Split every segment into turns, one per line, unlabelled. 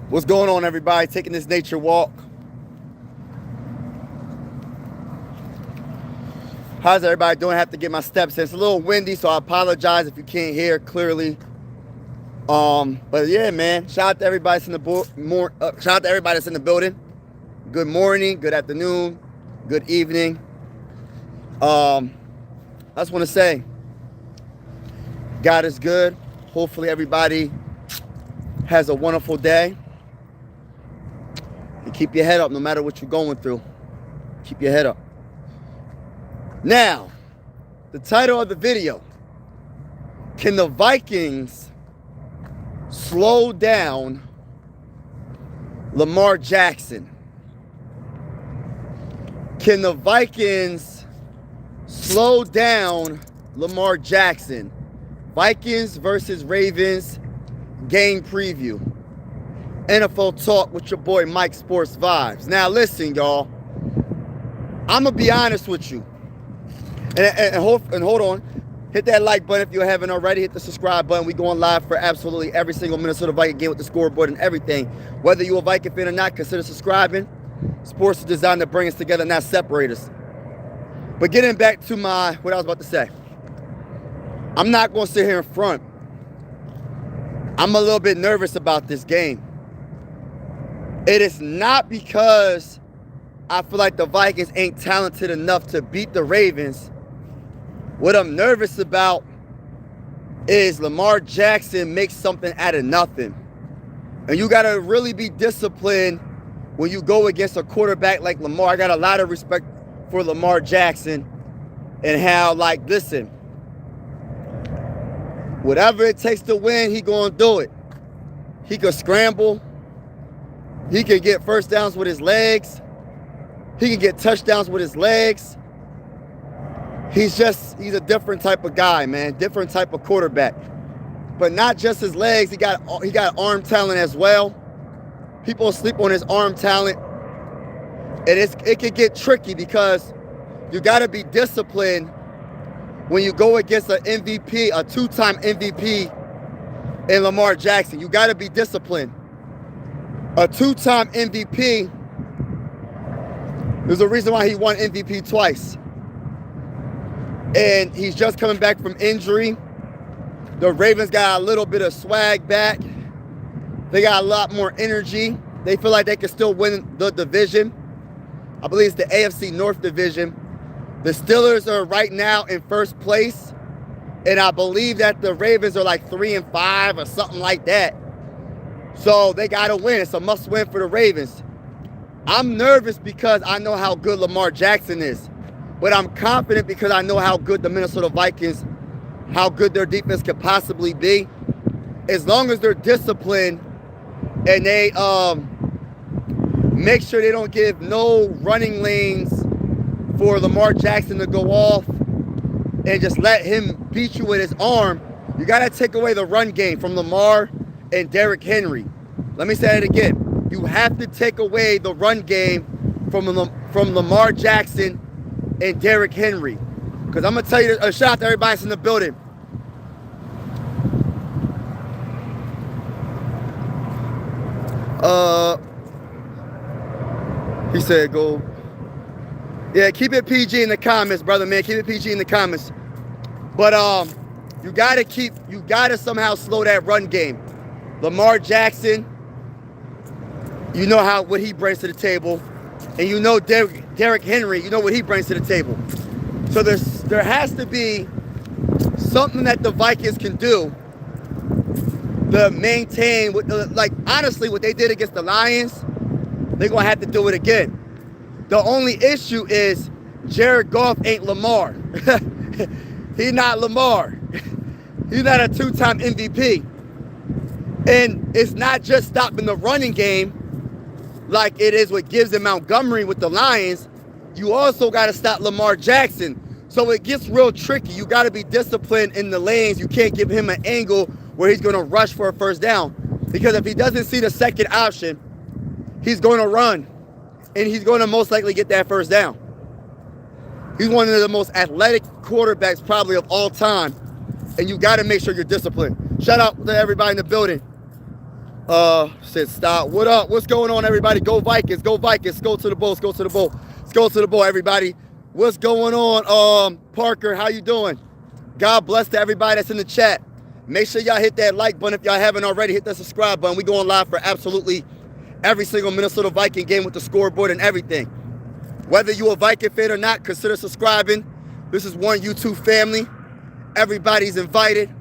What's going on, everybody? Taking this nature walk. How's everybody doing? I have to get my steps in. It's a little windy, so I apologize if you can't hear clearly. But yeah, man. Shout out to everybody that's in the shout out to everybody that's in the building. Good morning, good afternoon, good evening. I just want to say, God is good. Hopefully, everybody has a wonderful day. And keep your head up no matter what you're going through. Keep your head up. Now, the title of the video: can the Vikings slow down Lamar Jackson? Can the Vikings slow down Lamar Jackson? Vikings versus Ravens game preview. NFL talk with your boy Mike Sports Vibes. Now listen, y'all. I'm going to be honest with you. And hold on. Hit that like button if you haven't already. Hit the subscribe button. We going live for absolutely every single Minnesota Viking game with the scoreboard and everything. Whether you're a Viking fan or not, consider subscribing. Sports is designed to bring us together, not separate us. But getting back to what I was about to say. I'm not going to sit here in front. I'm a little bit nervous about this game. It is not because I feel like the Vikings ain't talented enough to beat the Ravens. What I'm nervous about is Lamar Jackson makes something out of nothing. And you got to really be disciplined when you go against a quarterback like Lamar. I got a lot of respect for Lamar Jackson and how, listen, whatever it takes to win, he going to do it. He could scramble. He can get first downs with his legs. He can get touchdowns with his legs. He's a different type of guy, man. Different type of quarterback. But not just his legs. He got arm talent as well. People sleep on his arm talent. And it can get tricky because you got to be disciplined when you go against an MVP, a two-time MVP in Lamar Jackson. You got to be disciplined. A two-time MVP, there's a reason why he won MVP twice. And he's just coming back from injury. The Ravens got a little bit of swag back. They got a lot more energy. They feel like they can still win the division. I believe it's the AFC North division. The Steelers are right now in first place. And I believe that the Ravens are like 3-5 or something like that. So they got to win. It's a must win for the Ravens. I'm nervous because I know how good Lamar Jackson is. But I'm confident because I know how good the Minnesota Vikings, how good their defense could possibly be. As long as they're disciplined and they make sure they don't give no running lanes for Lamar Jackson to go off and just let him beat you with his arm, you got to take away the run game from Lamar and Derrick Henry. Let me say it again. You have to take away the run game from Lamar Jackson and Derrick Henry. Because I'm going to tell you, a shout out to everybody that's in the building. He said go. Yeah, keep it PG in the comments, brother, man. Keep it PG in the comments. But you gotta somehow slow that run game. Lamar Jackson, you know what he brings to the table. And you know Derrick Henry, you know what he brings to the table. So there has to be something that the Vikings can do to maintain, honestly, what they did against the Lions, they're going to have to do it again. The only issue is Jared Goff ain't Lamar. He's not Lamar. He's not a two-time MVP. And it's not just stopping the running game like it is with Gibbs and Montgomery with the Lions. You also got to stop Lamar Jackson. So it gets real tricky. You got to be disciplined in the lanes. You can't give him an angle where he's going to rush for a first down. Because if he doesn't see the second option, he's going to run. And he's going to most likely get that first down. He's one of the most athletic quarterbacks probably of all time. And you got to make sure you're disciplined. Shout out to everybody in the building. Said stop. What up? What's going on, everybody? Go Vikings. Go Vikings. Go to the bowl. Let's go to the bowl. Let's go to the bowl, everybody. What's going on? Parker, how you doing? God bless to everybody that's in the chat. Make sure y'all hit that like button if y'all haven't already. Hit that subscribe button. We going live for absolutely every single Minnesota Viking game with the scoreboard and everything. Whether you a Viking fan or not, consider subscribing. This is one YouTube family. Everybody's invited.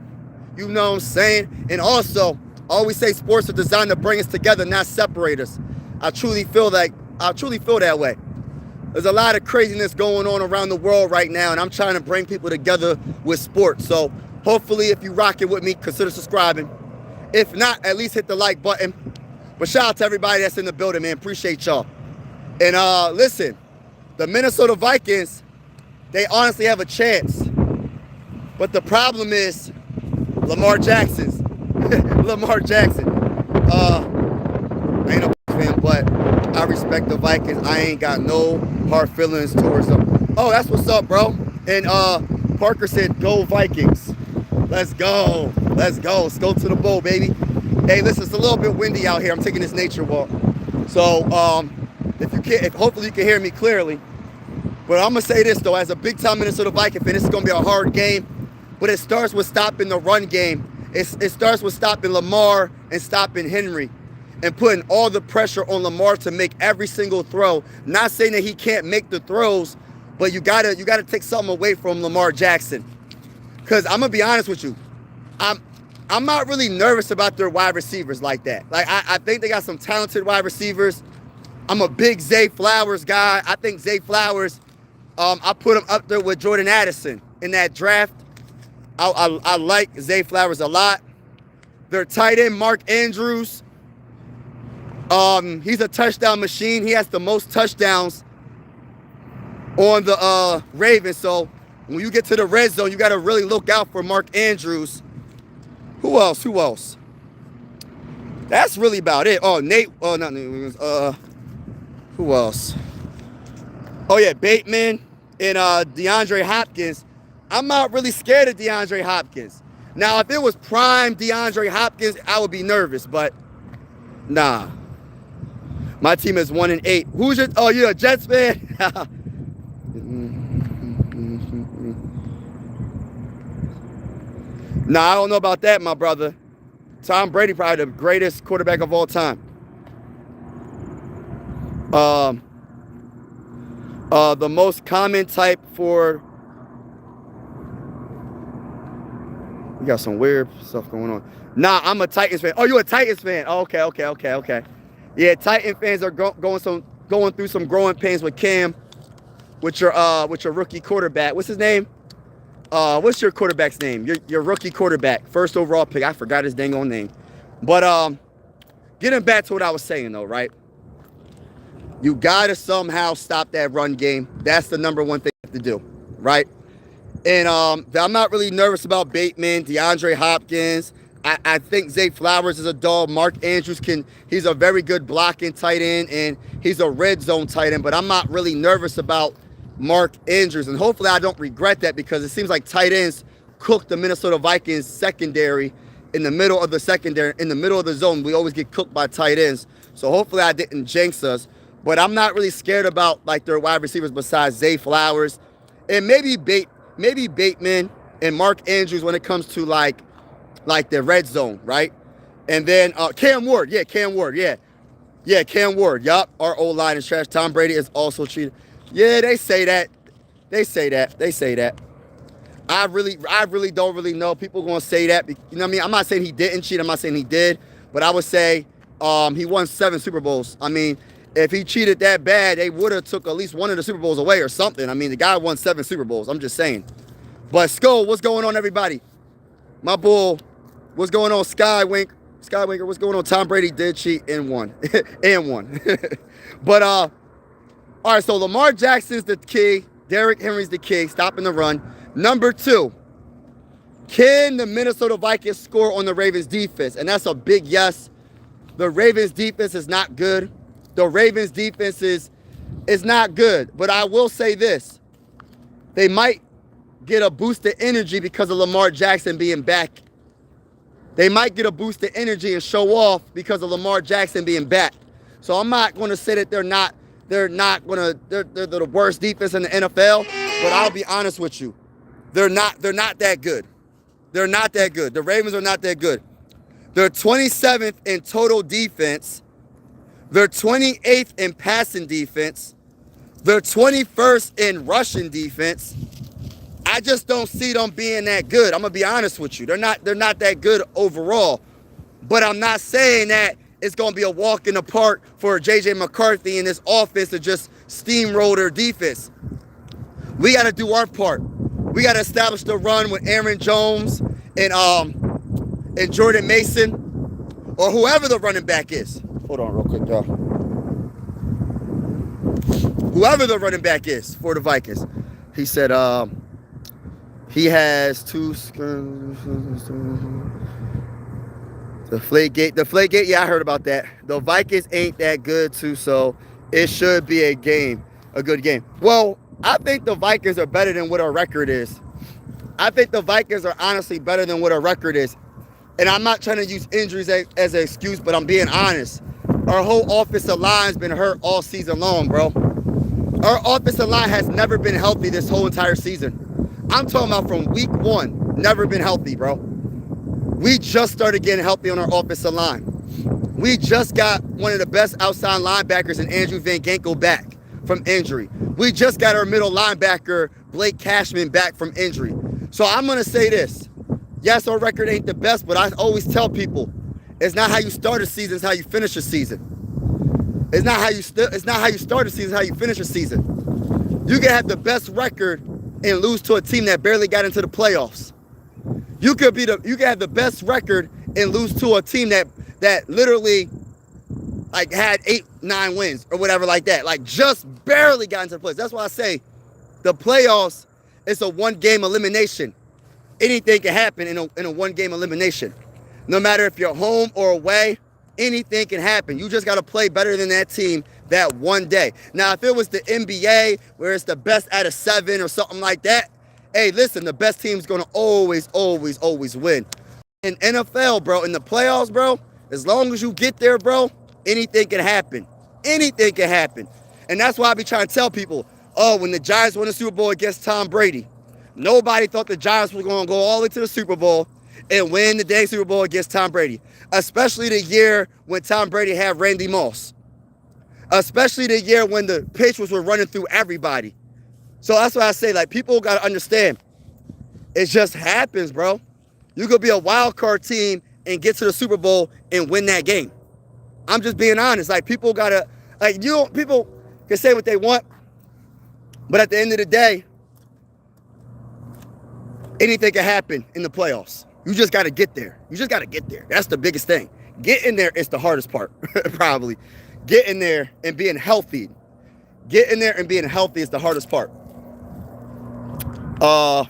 You know what I'm saying? And also, I always say sports are designed to bring us together, not separate us. I truly feel that way. There's a lot of craziness going on around the world right now, and I'm trying to bring people together with sports. So hopefully, if you rock it with me, consider subscribing. If not, at least hit the like button. But shout out to everybody that's in the building, man. Appreciate y'all. And listen, the Minnesota Vikings, they honestly have a chance. But the problem is Lamar Jackson's. Lamar Jackson. I ain't a fan, but I respect the Vikings. I ain't got no hard feelings towards them. Oh, that's what's up, bro. And Parker said, go Vikings. Let's go. Let's go. Let's go to the bowl, baby. Hey, listen, it's a little bit windy out here. I'm taking this nature walk. So hopefully you can hear me clearly. But I'm going to say this, though. As a big-time Minnesota Viking fan, this is going to be a hard game. But it starts with stopping the run game. It starts with stopping Lamar and stopping Henry and putting all the pressure on Lamar to make every single throw. Not saying that he can't make the throws, but you gotta take something away from Lamar Jackson. Because I'm going to be honest with you. I'm not really nervous about their wide receivers like that. Like, I think they got some talented wide receivers. I'm a big Zay Flowers guy. I think Zay Flowers, I put him up there with Jordan Addison in that draft. I like Zay Flowers a lot. Their tight end, Mark Andrews, he's a touchdown machine. He has the most touchdowns on the Ravens. So when you get to the red zone, you got to really look out for Mark Andrews. Who else? That's really about it. Oh, Nate. Oh, not Nate. Who else? Oh, yeah, Bateman and DeAndre Hopkins. I'm not really scared of DeAndre Hopkins. Now, if it was prime DeAndre Hopkins, I would be nervous, but nah. My team is 1-8. Who's your? Oh, you're a Jets fan? Nah, I don't know about that, my brother. Tom Brady, probably the greatest quarterback of all time. The most common type for... We got some weird stuff going on. Nah, I'm a Titans fan. Oh, you a Titans fan? Oh, okay. Yeah, Titan fans are going through some growing pains with Cam, with your rookie quarterback. What's his name? What's your quarterback's name? Your rookie quarterback, first overall pick. I forgot his dang old name. But getting back to what I was saying though, right? You gotta somehow stop that run game. That's the number one thing you have to do, right? And I'm not really nervous about Bateman, DeAndre Hopkins. I think Zay Flowers is a dog. Mark Andrews he's a very good blocking tight end, and he's a red zone tight end. But I'm not really nervous about Mark Andrews, and hopefully I don't regret that, because it seems like tight ends cook the Minnesota Vikings secondary in the middle of the secondary, in the middle of the zone. We always get cooked by tight ends. So hopefully I didn't jinx us. But I'm not really scared about like their wide receivers besides Zay Flowers and maybe Bateman and Mark Andrews when it comes to like the red zone, right? And then Cam Ward, Cam Ward. Yup, our O-line is trash. Tom Brady is also cheated. Yeah, they say that. I really don't really know. People gonna say that. You know what I mean? I'm not saying he didn't cheat. I'm not saying he did. But I would say he won 7 Super Bowls. I mean, if he cheated that bad, they would have took at least one of the Super Bowls away or something. I mean, the guy won 7 Super Bowls. I'm just saying. But Skull, what's going on, everybody? My bull, what's going on? Skywinker, what's going on? Tom Brady did cheat and won. But all right, so Lamar Jackson's the key. Derrick Henry's the key, stopping the run. Number 2, can the Minnesota Vikings score on the Ravens defense? And that's a big yes. The Ravens defense is not good. The Ravens defense is not good. But I will say this. They might get a boost of energy because of Lamar Jackson being back They might get a boost of energy and show off because of Lamar Jackson being back. So I'm not going to say that they're the worst defense in the NFL, but I'll be honest with you. They're not that good. They're not that good. The Ravens are not that good. They're 27th in total defense. They're 28th in passing defense. They're 21st in rushing defense. I just don't see them being that good. I'm gonna be honest with you. They're not that good overall. But I'm not saying that it's gonna be a walk in the park for JJ McCarthy and this offense to just steamroll their defense. We gotta do our part. We gotta establish the run with Aaron Jones and Jordan Mason, or whoever the running back is. Hold on real quick, y'all. Whoever the running back is for the Vikings. He said he has two. Deflategate, yeah, I heard about that. The Vikings ain't that good too, so it should be a good game. Well, I think the Vikings are better than what our record is. I think the Vikings are honestly better than what our record is. And I'm not trying to use injuries as an excuse, but I'm being honest. Our whole offensive line's been hurt all season long, bro. Our offensive line has never been healthy this whole entire season. I'm talking about from week 1, never been healthy, bro. We just started getting healthy on our offensive line. We just got one of the best outside linebackers in Andrew Van Ginkel back from injury. We just got our middle linebacker, Blake Cashman, back from injury. So I'm going to say this. Yes, our record ain't the best, but I always tell people, it's not how you start a season, it's how you finish a season. It's not how you start a season, it's how you finish a season. You can have the best record and lose to a team that barely got into the playoffs. You can have the best record and lose to a team that literally like had 8-9 wins or whatever like that. Like just barely got into the playoffs. That's why I say the playoffs is a one-game elimination. Anything can happen in a one-game elimination. No matter if you're home or away, anything can happen. You just got to play better than that team that one day. Now, if it was the NBA where it's the best out of 7 or something like that, hey, listen, the best team's going to always win. In NFL, bro, in the playoffs, bro, as long as you get there, bro, anything can happen. Anything can happen. And that's why I be trying to tell people, oh, when the Giants won the Super Bowl against Tom Brady, nobody thought the Giants were going to go all the way to the Super Bowl and win the dang Super Bowl against Tom Brady. Especially the year when Tom Brady had Randy Moss. Especially the year when the Patriots were running through everybody. So that's why I say, like, people got to understand. It just happens, bro. You could be a wild card team and get to the Super Bowl and win that game. I'm just being honest. Like, people got to, like, people can say what they want. But at the end of the day, anything can happen in the playoffs. You just got to get there. You just got to get there. That's the biggest thing. Getting there is the hardest part, probably. Getting there and being healthy. Getting there and being healthy is the hardest part.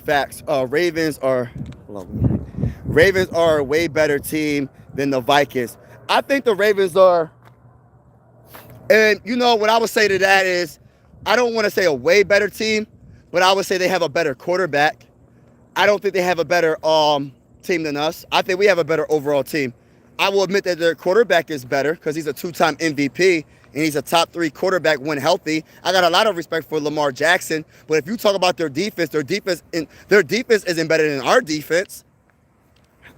Facts. Ravens are a way better team than the Vikings. I think the Ravens are, and you know what I would say to that is, I don't want to say a way better team, but I would say they have a better quarterback. I don't think they have a better team than us. I think we have a better overall team. I will admit that their quarterback is better because he's a 2-time MVP and he's a top 3 quarterback when healthy. I got a lot of respect for Lamar Jackson, but if you talk about their defense isn't better than our defense.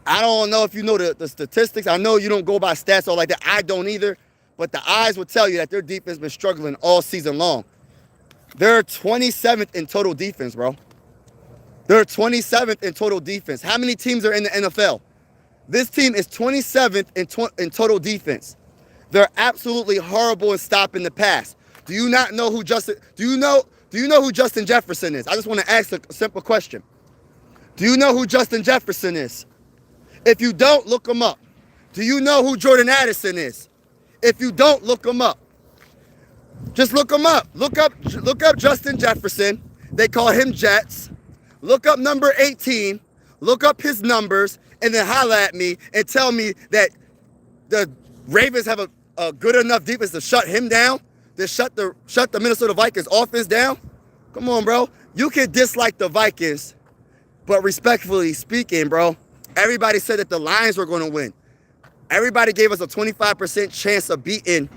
I don't know if you know the statistics. I know you don't go by stats all like that. I don't either, but the eyes will tell you that their defense has been struggling all season long. They're 27th in total defense, bro. They're 27th in total defense. How many teams are in the NFL? This team is 27th in total defense. They're absolutely horrible in stopping the pass. Do you not know who Justin? Do you know who Justin Jefferson is? I just want to ask a simple question. Do you know who Justin Jefferson is? If you don't, look him up. Do you know who Jordan Addison is? If you don't, look him up. Just look him up. Look up Justin Jefferson. They call him Jets. Look up number 18. Look up his numbers, and then holler at me and tell me that the Ravens have a good enough defense to shut him down, to shut the Minnesota Vikings offense down. Come on, bro. You can dislike the Vikings, but respectfully speaking, bro, Everybody said that the Lions were going to win. Everybody gave us a 25% chance of beating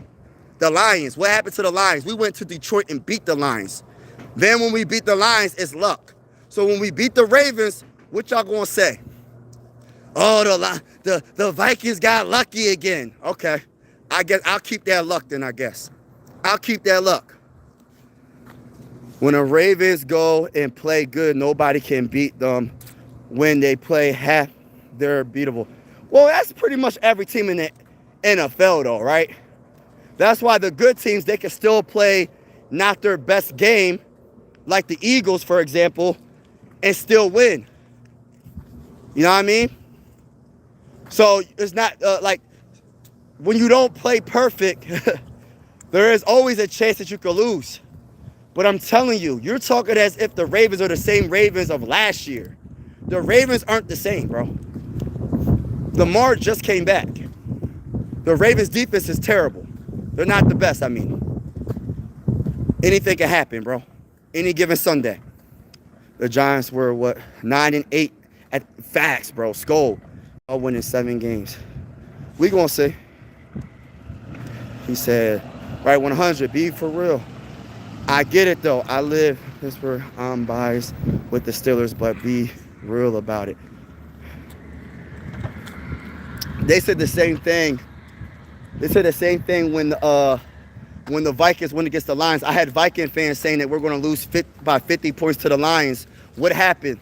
the Lions. What happened to the Lions? We went to Detroit and beat the Lions. Then when we beat the Lions, it's luck. So when we beat the Ravens, what y'all gonna say? Oh, the Vikings got lucky again. Okay, I guess I'll keep that luck then, I guess. I'll keep that luck. When the Ravens go and play good, nobody can beat them. When they play half, they're beatable. Well, that's pretty much every team in the NFL though, right? That's why the good teams, they can still play not their best game, like the Eagles, for example, and still win. You know what I mean? So it's not like when you don't play perfect, there is always a chance that you could lose. But I'm telling you, you're talking as if the Ravens are the same Ravens of last year. The Ravens aren't the same, bro. Lamar just came back. The Ravens defense is terrible. They're not the best, I mean. Anything can happen, bro. Any given Sunday. The Giants were, 9-8 at facts, bro. Skull. All winning 7 games. We gonna see. He said, right 100, be for real. I get it, though. I live Pittsburgh. I'm biased with the Steelers, but be real about it. They said the same thing. They said the same thing when the Vikings went against the Lions. I had Viking fans saying that we're going to lose by 50 points to the Lions. What happened?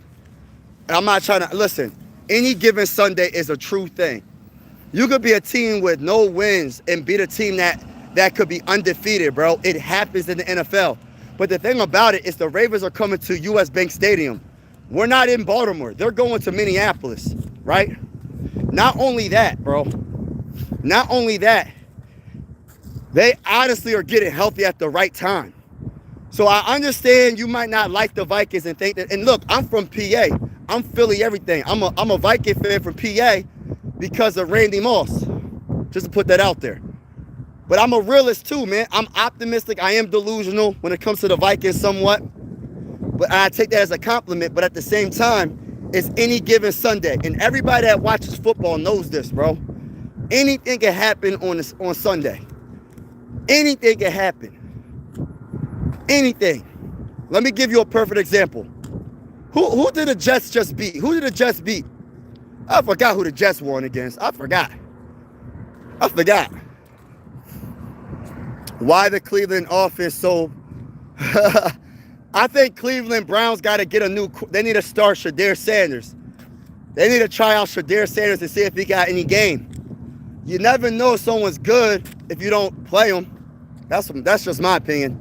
And I'm not trying to, listen, any given Sunday is a true thing. You could be a team with no wins and beat a team that could be undefeated, bro. It happens in the NFL. But the thing about it is the Ravens are coming to U.S. Bank Stadium. We're not in Baltimore. They're going to Minneapolis, right? Not only that, bro. Not only that, they honestly are getting healthy at the right time. So I understand you might not like the Vikings and think that, and look, I'm from PA. I'm Philly everything. I'm a Viking fan from PA because of Randy Moss. Just to put that out there. But I'm a realist too, man. I'm optimistic. I am delusional when it comes to the Vikings somewhat. But I take that as a compliment. But at the same time, it's any given Sunday. And everybody that watches football knows this, bro. Anything can happen on Sunday. Anything can happen. Anything. Let me give you a perfect example. Who did the Jets just beat? Who did the Jets beat? I forgot who the Jets won against. I forgot. Why the Cleveland offense so... I think Cleveland Browns got to get they need to start Shadir Sanders. They need to try out Shadir Sanders and see if he got any game. You never know if someone's good if you don't play them. That's just my opinion.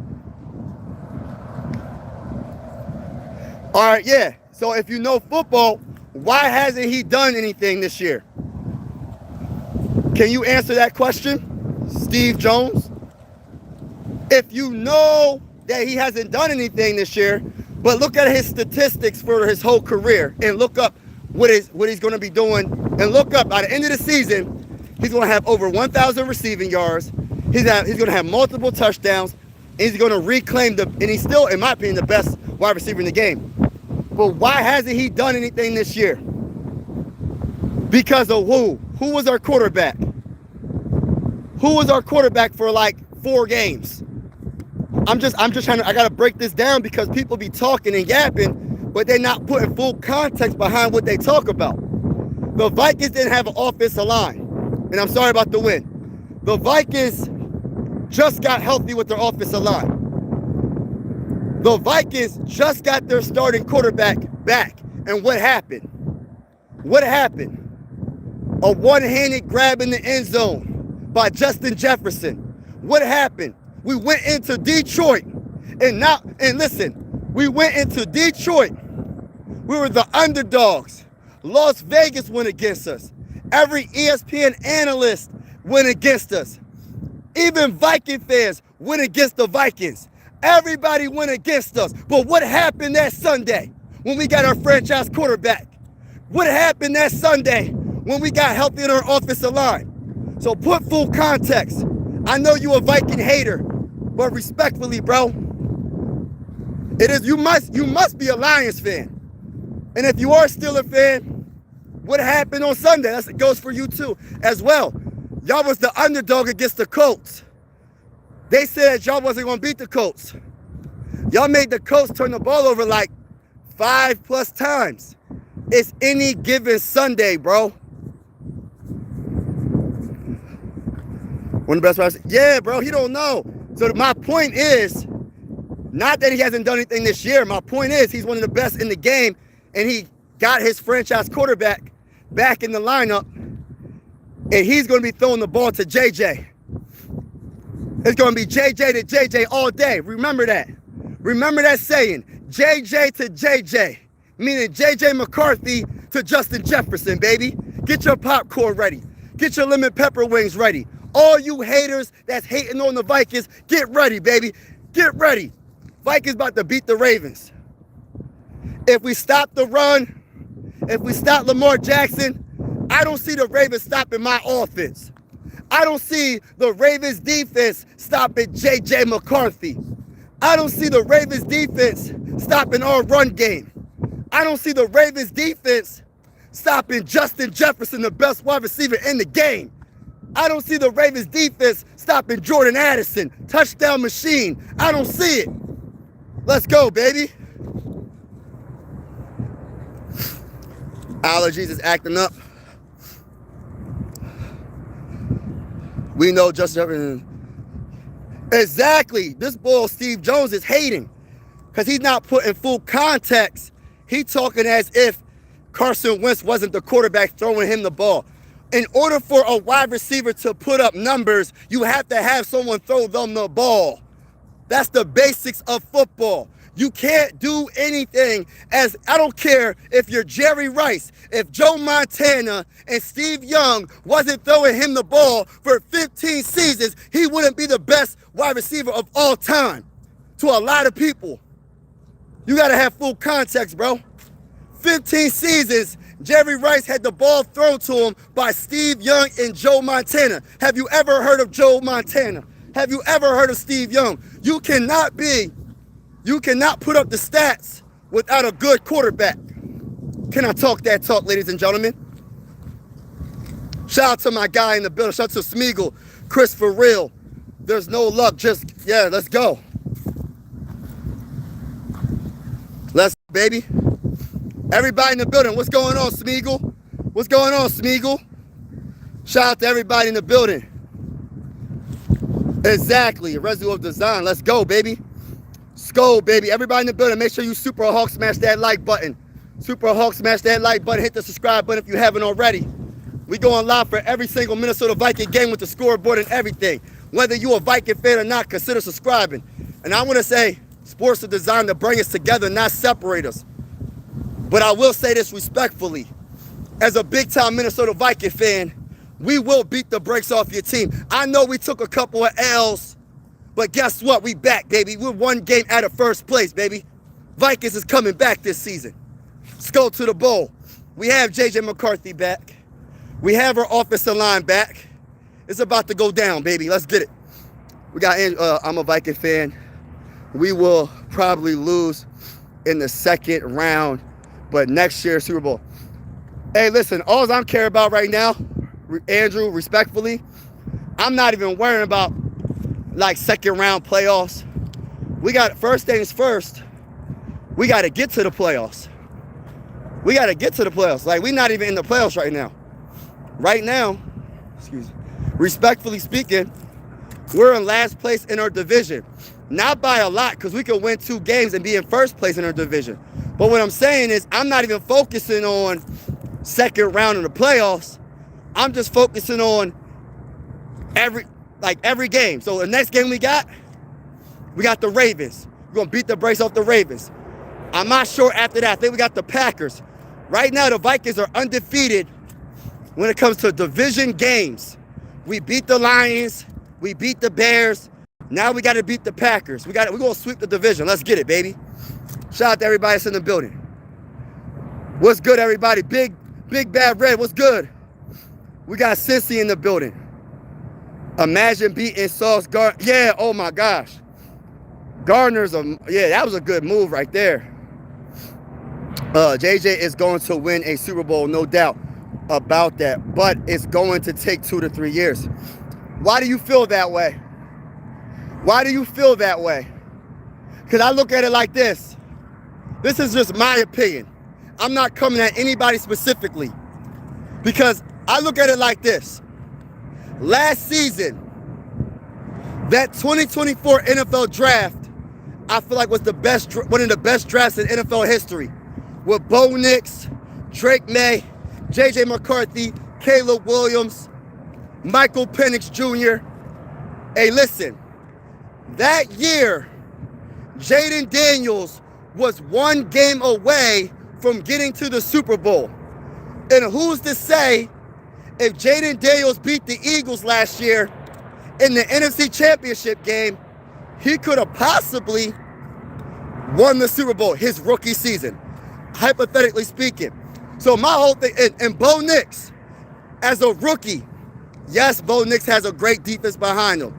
All right, yeah. So if you know football, why hasn't he done anything this year? Can you answer that question, Steve Jones? If you know that he hasn't done anything this year, but look at his statistics for his whole career and look up what he's going to be doing, and look up by the end of the season, he's going to have over 1,000 receiving yards. He's going to have multiple touchdowns, and he's going to reclaim and he's still, in my opinion, the best wide receiver in the game. But why hasn't he done anything this year? Because of who? Who was our quarterback? Who was our quarterback for like 4 games? I'm just trying to, I got to break this down because people be talking and yapping, but they're not putting full context behind what they talk about. The Vikings didn't have an offensive line, and I'm sorry about the win. The Vikings just got healthy with their offensive line. The Vikings just got their starting quarterback back, and what happened? What happened? A one-handed grab in the end zone by Justin Jefferson. What happened? We went into Detroit, and listen, we went into Detroit. We were the underdogs. Las Vegas went against us. Every ESPN analyst went against us. Even Viking fans went against the Vikings. Everybody went against us. But what happened that Sunday when we got our franchise quarterback? What happened that Sunday when we got healthy in our offensive line? So put full context. I know you a Viking hater, but respectfully, bro, you must be a Lions fan. And if you are still a fan, What happened on Sunday? That goes for you too as well. Y'all was the underdog against the Colts. They said y'all wasn't going to beat the Colts. Y'all made the Colts turn the ball over like 5+ times. It's any given Sunday, bro. One of the best players. Yeah, bro, he don't know. So my point is, not that he hasn't done anything this year. My point is he's one of the best in the game, and he got his franchise quarterback back in the lineup, and he's going to be throwing the ball to JJ. It's going to be JJ to JJ all day. Remember that. Remember that saying, JJ to JJ, meaning JJ McCarthy to Justin Jefferson, baby. Get your popcorn ready. Get your lemon pepper wings ready. All you haters that's hating on the Vikings, get ready, baby. Get ready. Vikings about to beat the Ravens. If we stop the run, if we stop Lamar Jackson, I don't see the Ravens stopping my offense. I don't see the Ravens defense stopping J.J. McCarthy. I don't see the Ravens defense stopping our run game. I don't see the Ravens defense stopping Justin Jefferson, the best wide receiver in the game. I don't see the Ravens defense stopping Jordan Addison, touchdown machine. I don't see it. Let's go, baby. Allergies is acting up. We know Justin Jefferson. Exactly. This bull Steve Jones is hating because he's not putting full context. He's talking as if Carson Wentz wasn't the quarterback throwing him the ball. In order for a wide receiver to put up numbers, you have to have someone throw them the ball. That's the basics of football. You can't do anything as, I don't care if you're Jerry Rice, if Joe Montana and Steve Young wasn't throwing him the ball for 15 seasons, he wouldn't be the best wide receiver of all time. To a lot of people. You got to have full context, bro. 15 seasons, Jerry Rice had the ball thrown to him by Steve Young and Joe Montana. Have you ever heard of Joe Montana? Have you ever heard of Steve Young? You cannot put up the stats without a good quarterback. Can I talk that talk, ladies and gentlemen? Shout out to my guy in the building. Shout out to Smeagol, Chris for real. There's no luck. Just, yeah, let's go. Let's go, baby. Everybody in the building. What's going on, Smeagol? What's going on, Smeagol? Shout out to everybody in the building. Exactly. A residue of design. Let's go, baby. Skull, baby. Everybody in the building, make sure you Super Hawk smash that like button. Super Hawk smash that like button. Hit the subscribe button if you haven't already. We going live for every single Minnesota Viking game with the scoreboard and everything. Whether you a Viking fan or not, consider subscribing. And I want to say, sports are designed to bring us together, not separate us. But I will say this respectfully. As a big-time Minnesota Viking fan, we will beat the brakes off your team. I know we took a couple of L's, but guess what? We back, baby. We're one game out of first place, baby. Vikings is coming back this season. Let's go to the bowl. We have J.J. McCarthy back. We have our offensive line back. It's about to go down, baby. Let's get it. We got, I'm a Viking fan. We will probably lose in the second round, but next year, Super Bowl. Hey, listen, all I care about right now, Andrew, respectfully, I'm not even worrying about like second round playoffs. We got, first things first, we got to get to the playoffs. We got to get to the playoffs. Like, we're not even in the playoffs right now. Right now, excuse me, respectfully speaking, we're in last place in our division. Not by a lot, because we could win 2 games and be in first place in our division. But what I'm saying is, I'm not even focusing on second round of the playoffs. I'm just focusing on every game. So the next game we got the Ravens. We're going to beat the brakes off the Ravens. I'm not sure after that. I think we got the Packers. Right now, the Vikings are undefeated when it comes to division games. We beat the Lions. We beat the Bears. Now we got to beat the Packers. We're going to sweep the division. Let's get it, baby. Shout out to everybody that's in the building. What's good, everybody? Big Bad Red, what's good? We got Cincy in the building. Imagine beating Sauce Gardner. Yeah, oh my gosh. Gardner's that was a good move right there. JJ is going to win a Super Bowl, no doubt. about that, but it's going to take 2 to 3 years. Why do you feel that way? Why do you feel that way? Because I look at it like this. This is just my opinion. I'm not coming at anybody specifically, because I look at it like this. Last season, that 2024 NFL draft, I feel like was the best, one of the best drafts in NFL history, with Bo Nix, Drake May, J.J. McCarthy, Caleb Williams, Michael Penix Jr. Hey, listen, that year, Jaden Daniels was one game away from getting to the Super Bowl. And who's to say if Jaden Daniels beat the Eagles last year in the NFC Championship game, he could have possibly won the Super Bowl his rookie season, hypothetically speaking. So my whole thing, and Bo Nix, as a rookie, yes, Bo Nix has a great defense behind him.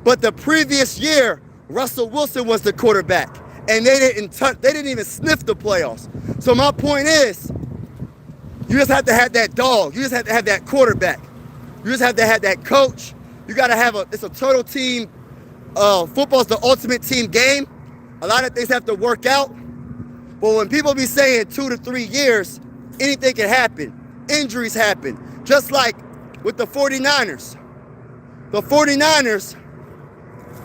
But the previous year, Russell Wilson was the quarterback, and they didn't even sniff the playoffs. So my point is, you just have to have that dog. You just have to have that quarterback. You just have to have that coach. You got to have it's a total team. Football's the ultimate team game. A lot of things have to work out. But when people be saying 2 to 3 years, anything can happen. Injuries happen. Just like with the 49ers. The 49ers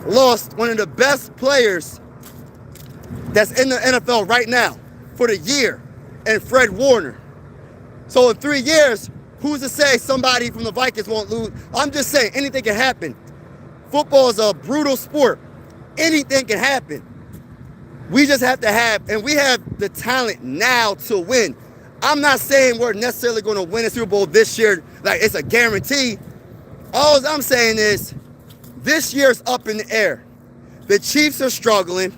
lost one of the best players that's in the NFL right now for the year, and Fred Warner. So in 3 years, who's to say somebody from the Vikings won't lose? I'm just saying, anything can happen. Football is a brutal sport. Anything can happen. We just have to have, and we have the talent now to win. I'm not saying we're necessarily going to win a Super Bowl this year, like it's a guarantee. All I'm saying is, this year's up in the air. The Chiefs are struggling,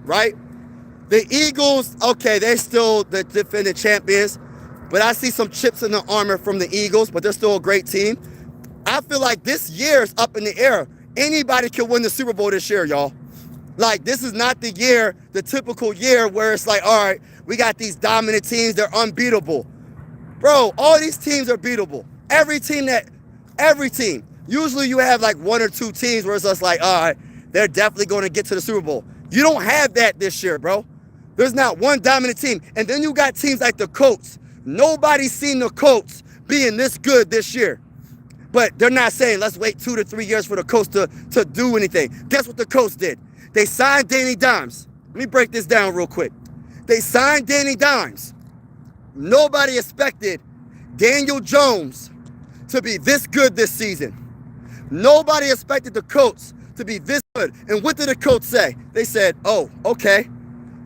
right? The Eagles, okay, they're still the defending champions, but I see some chips in the armor from the Eagles, but they're still a great team. I feel like this year's up in the air. Anybody can win the Super Bowl this year, y'all. Like, this is not the year, the typical year where it's like, all right, we got these dominant teams, they're unbeatable. Bro, all these teams are beatable. Every team. Usually you have like 1 or 2 teams where it's just like, all right, they're definitely going to get to the Super Bowl. You don't have that this year, bro. There's not one dominant team. And then you got teams like the Colts. Nobody's seen the Colts being this good this year. But they're not saying, let's wait 2 to 3 years for the Colts to do anything. Guess what the Colts did? They signed Danny Dimes. Let me break this down real quick. They signed Danny Dimes. Nobody expected Daniel Jones to be this good this season. Nobody expected the Colts to be this good. And what did the Colts say? They said, oh, okay,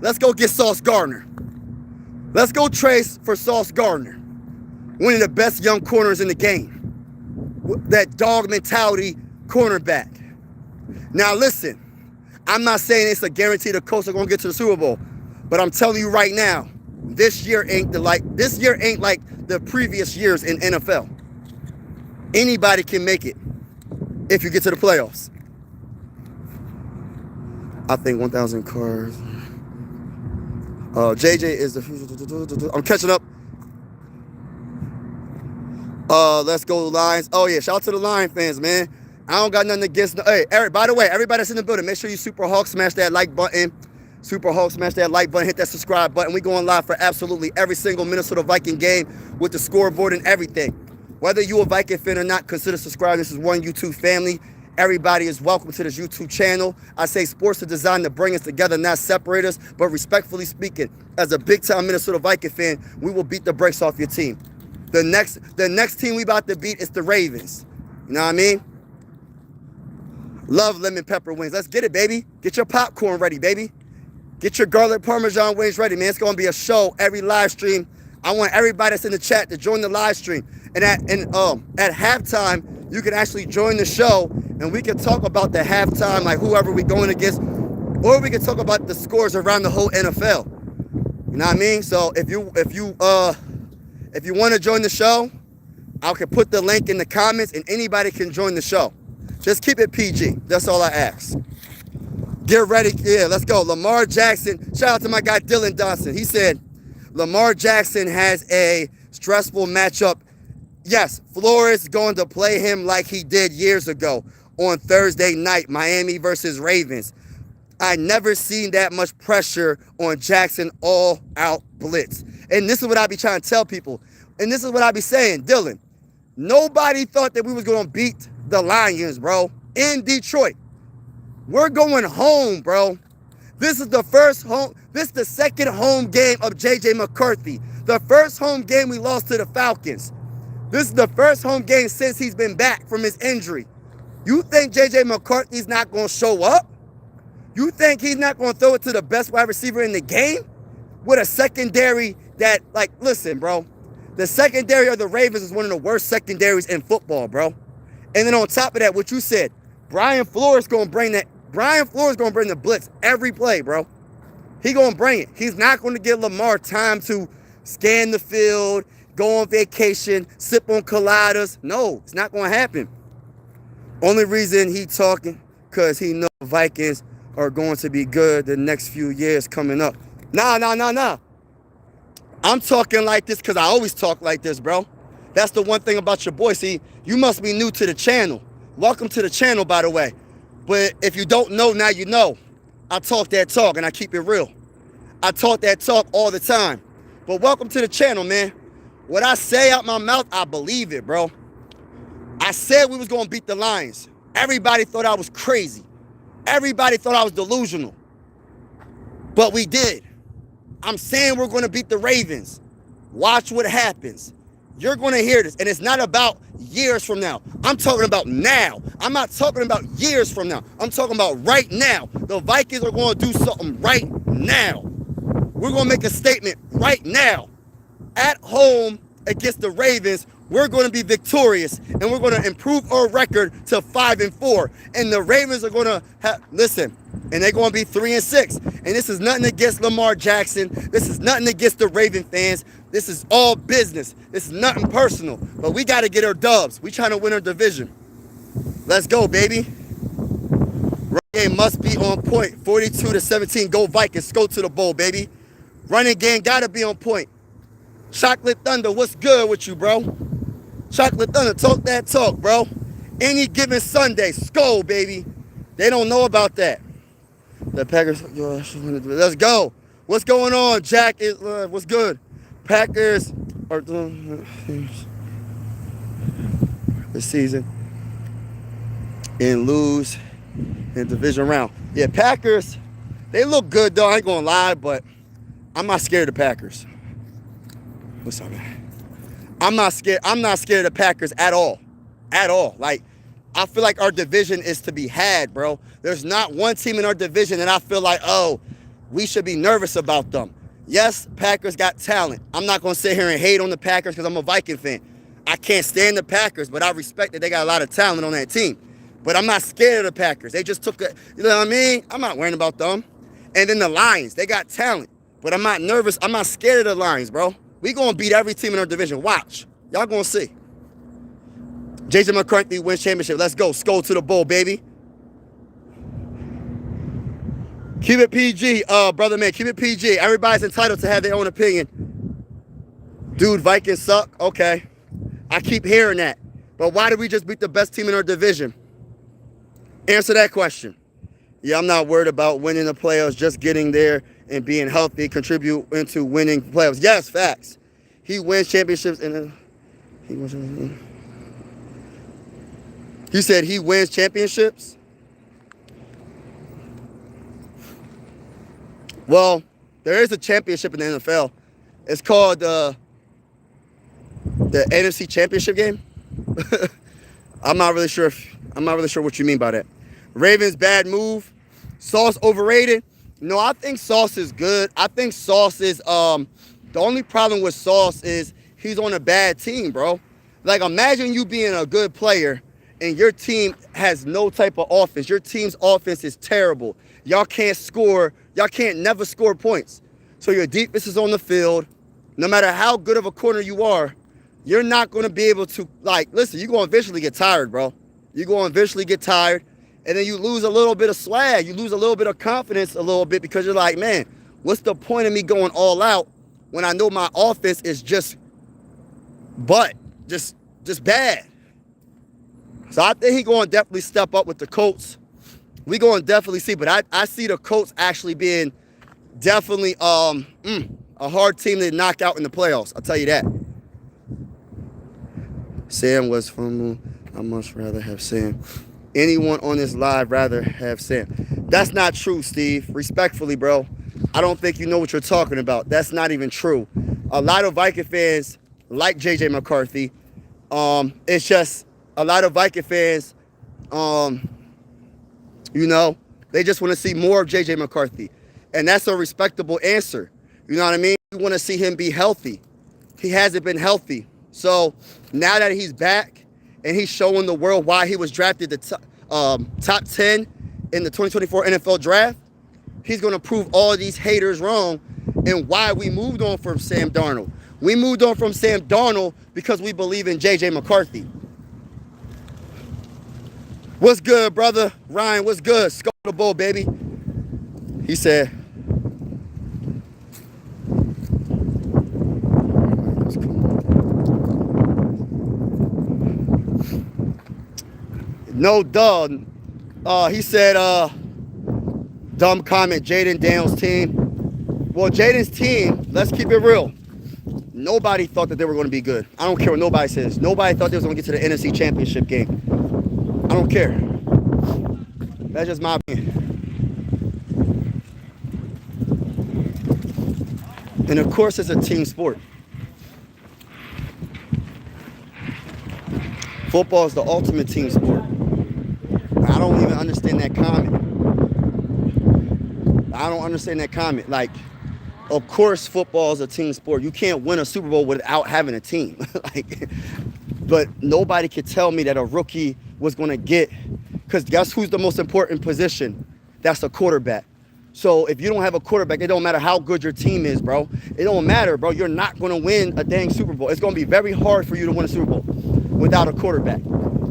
let's go get Sauce Gardner. Let's go trace for Sauce Gardner, one of the best young corners in the game. That dog mentality cornerback. Now listen, I'm not saying it's a guarantee the Colts are going to get to the Super Bowl, but I'm telling you right now, this year ain't like the previous years in NFL. Anybody can make it if you get to the playoffs. I think 1,000 cars. JJ is the. I'm catching up. Let's go Lions. Oh yeah, shout out to the Lion fans, man. I don't got nothing against. Hey, Eric. By the way, everybody that's in the building, make sure you Super Hawk smash that like button. Super Hawk smash that like button. Hit that subscribe button. We going live for absolutely every single Minnesota Viking game with the scoreboard and everything. Whether you a Viking fan or not, consider subscribing. This is one YouTube family. Everybody is welcome to this YouTube channel. I say sports are designed to bring us together, not separate us. But respectfully speaking, as a big-time Minnesota Viking fan, we will beat the brakes off your team. The next team we about to beat is the Ravens. You know what I mean? Love lemon pepper wings. Let's get it, baby. Get your popcorn ready, baby. Get your garlic parmesan wings ready, man. It's going to be a show every live stream. I want everybody that's in the chat to join the live stream. And at halftime, you can actually join the show, and we can talk about the halftime, like whoever we're going against, or we can talk about the scores around the whole NFL. You know what I mean? So if you want to join the show, I can put the link in the comments, and anybody can join the show. Just keep it PG. That's all I ask. Get ready. Yeah, let's go. Lamar Jackson. Shout out to my guy Dylan Dawson. He said Lamar Jackson has a stressful matchup Yes, Flores going to play him like he did years ago on Thursday night, Miami versus Ravens. I never seen that much pressure on Jackson all out blitz. And this is what I be trying to tell people. And this is what I be saying, Dylan. Nobody thought that we was going to beat the Lions, bro, in Detroit. We're going home, bro. This is the second home game of J.J. McCarthy. The first home game we lost to the Falcons. This is the first home game since he's been back from his injury. You think J.J. McCarthy's not going to show up? You think he's not going to throw it to the best wide receiver in the game? With a secondary that, like, listen, bro. The secondary of the Ravens is one of the worst secondaries in football, bro. And then on top of that, what you said, Brian Flores going to bring the blitz every play, bro. He going to bring it. He's not going to give Lamar time to scan the field, go on vacation, sip on coladas. No, it's not going to happen. Only reason he talking, because he know Vikings are going to be good the next few years coming up. Nah. I'm talking like this because I always talk like this, bro. That's the one thing about your boy. See, you must be new to the channel. Welcome to the channel, by the way. But if you don't know, now you know. I talk that talk and I keep it real. I talk that talk all the time. But welcome to the channel, man. What I say out my mouth, I believe it, bro. I said we was going to beat the Lions. Everybody thought I was crazy. Everybody thought I was delusional. But we did. I'm saying we're going to beat the Ravens. Watch what happens. You're going to hear this. And it's not about years from now. I'm talking about now. I'm not talking about years from now. I'm talking about right now. The Vikings are going to do something right now. We're going to make a statement right now. At home against the Ravens, we're going to be victorious. And we're going to improve our record to 5-4. And the Ravens are going to listen, and they're going to be 3-6. And this is nothing against Lamar Jackson. This is nothing against the Raven fans. This is all business. This is nothing personal. But we got to get our dubs. We trying to win our division. Let's go, baby. Run game must be on point. 42-17. Go Vikings. Go to the bowl, baby. Running game got to be on point. Chocolate Thunder, what's good with you, bro? Chocolate Thunder, talk that talk, bro. Any given Sunday, skull, baby. They don't know about that. The Packers, let's go. What's going on, Jack? What's good? Packers are doing this season and lose in division round. Yeah, Packers, they look good, though. I ain't going to lie, but I'm not scared of the Packers. What's up, man? I'm not scared of the Packers at all. At all. Like, I feel like our division is to be had, bro. There's not one team in our division that I feel like, oh, we should be nervous about them. Yes, Packers got talent. I'm not going to sit here and hate on the Packers because I'm a Viking fan. I can't stand the Packers, but I respect that they got a lot of talent on that team. But I'm not scared of the Packers. They just took you know what I mean? I'm not worrying about them. And then the Lions, they got talent. But I'm not nervous. I'm not scared of the Lions, bro. We going to beat every team in our division. Watch. Y'all going to see. J.J. McCarthy wins championship. Let's go. Skull to the bowl, baby. Keep it PG, brother man. Keep it PG. Everybody's entitled to have their own opinion. Dude, Vikings suck. Okay. I keep hearing that. But why did we just beat the best team in our division? Answer that question. Yeah, I'm not worried about winning the playoffs, just getting there and being healthy, contribute into winning playoffs. Yes, facts. He wins championships and he said he wins championships. Well, there is a championship in the NFL. It's called the NFC Championship game. I'm not really sure what you mean by that. Ravens bad move. Sauce overrated. No, I think Sauce is good. I think Sauce is the only problem with Sauce is he's on a bad team, bro. Like, imagine you being a good player and your team has no type of offense. Your team's offense is terrible. Y'all can't score. Y'all can't never score points. So your defense is on the field. No matter how good of a corner you are, you're not going to be able to, like, listen, you're going to eventually get tired, bro. You're going to eventually get tired. And then you lose a little bit of swag. You lose a little bit of confidence a little bit because you're like, man, what's the point of me going all out when I know my offense is just just bad. So I think he's going to definitely step up with the Colts. We're going to definitely see. But I see the Colts actually being definitely a hard team to knock out in the playoffs. I'll tell you that. Sam was from, I much rather have Sam. Anyone on this live rather have Sam. That's not true, Steve. Respectfully, bro. I don't think you know what you're talking about. That's not even true. A lot of Viking fans like J.J. McCarthy. It's just a lot of Viking fans, you know, they just want to see more of J.J. McCarthy. And that's a respectable answer. You know what I mean? We want to see him be healthy. He hasn't been healthy. So now that he's back and he's showing the world why he was drafted the top 10 in the 2024 NFL draft, he's going to prove all these haters wrong and why we moved on from Sam Darnold. We moved on from Sam Darnold because we believe in J.J. McCarthy. What's good, brother? Ryan, what's good? Skull the bull, baby. He said, no, dog. He said, dumb comment, Jaden Daniels' team. Well, Jaden's team, let's keep it real. Nobody thought that they were going to be good. I don't care what nobody says. Nobody thought they was going to get to the NFC Championship game. I don't care. That's just my opinion. And of course, it's a team sport. Football is the ultimate team sport. I don't even understand that comment. I don't understand that comment. Like, of course, football is a team sport. You can't win a Super Bowl without having a team. But nobody could tell me that a rookie was going to get, because guess who's the most important position? That's a quarterback. So if you don't have a quarterback, it don't matter how good your team is, bro. It don't matter, bro. You're not going to win a dang Super Bowl. It's going to be very hard for you to win a Super Bowl without a quarterback.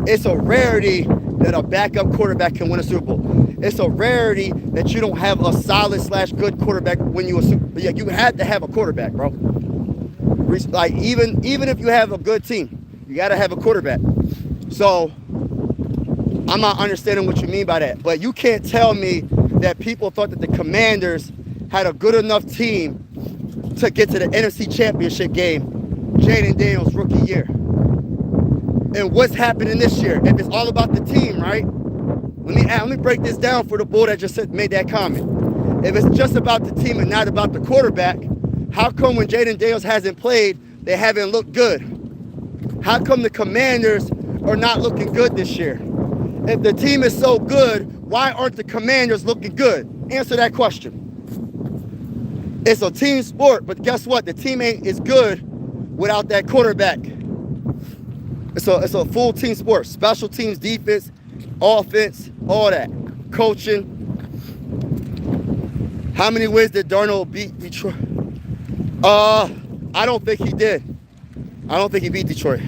It's a rarity that a backup quarterback can win a Super Bowl. It's a rarity that you don't have a solid/good quarterback when you a Super Bowl. Yeah, you had to have a quarterback, bro. Like even if you have a good team, you got to have a quarterback. So I'm not understanding what you mean by that. But you can't tell me that people thought that the Commanders had a good enough team to get to the NFC Championship game Jaden Daniels' rookie year. And what's happening this year? If it's all about the team, right? Let me break this down for the bull that just made that comment. If it's just about the team and not about the quarterback, how come when Jaden Daniels hasn't played, they haven't looked good? How come the Commanders are not looking good this year? If the team is so good, why aren't the Commanders looking good? Answer that question. It's a team sport, but guess what? The team ain't as good without that quarterback. It's a full team sport. Special teams, defense, offense, all that. Coaching. How many wins did Darnold beat Detroit? I don't think he did. I don't think he beat Detroit.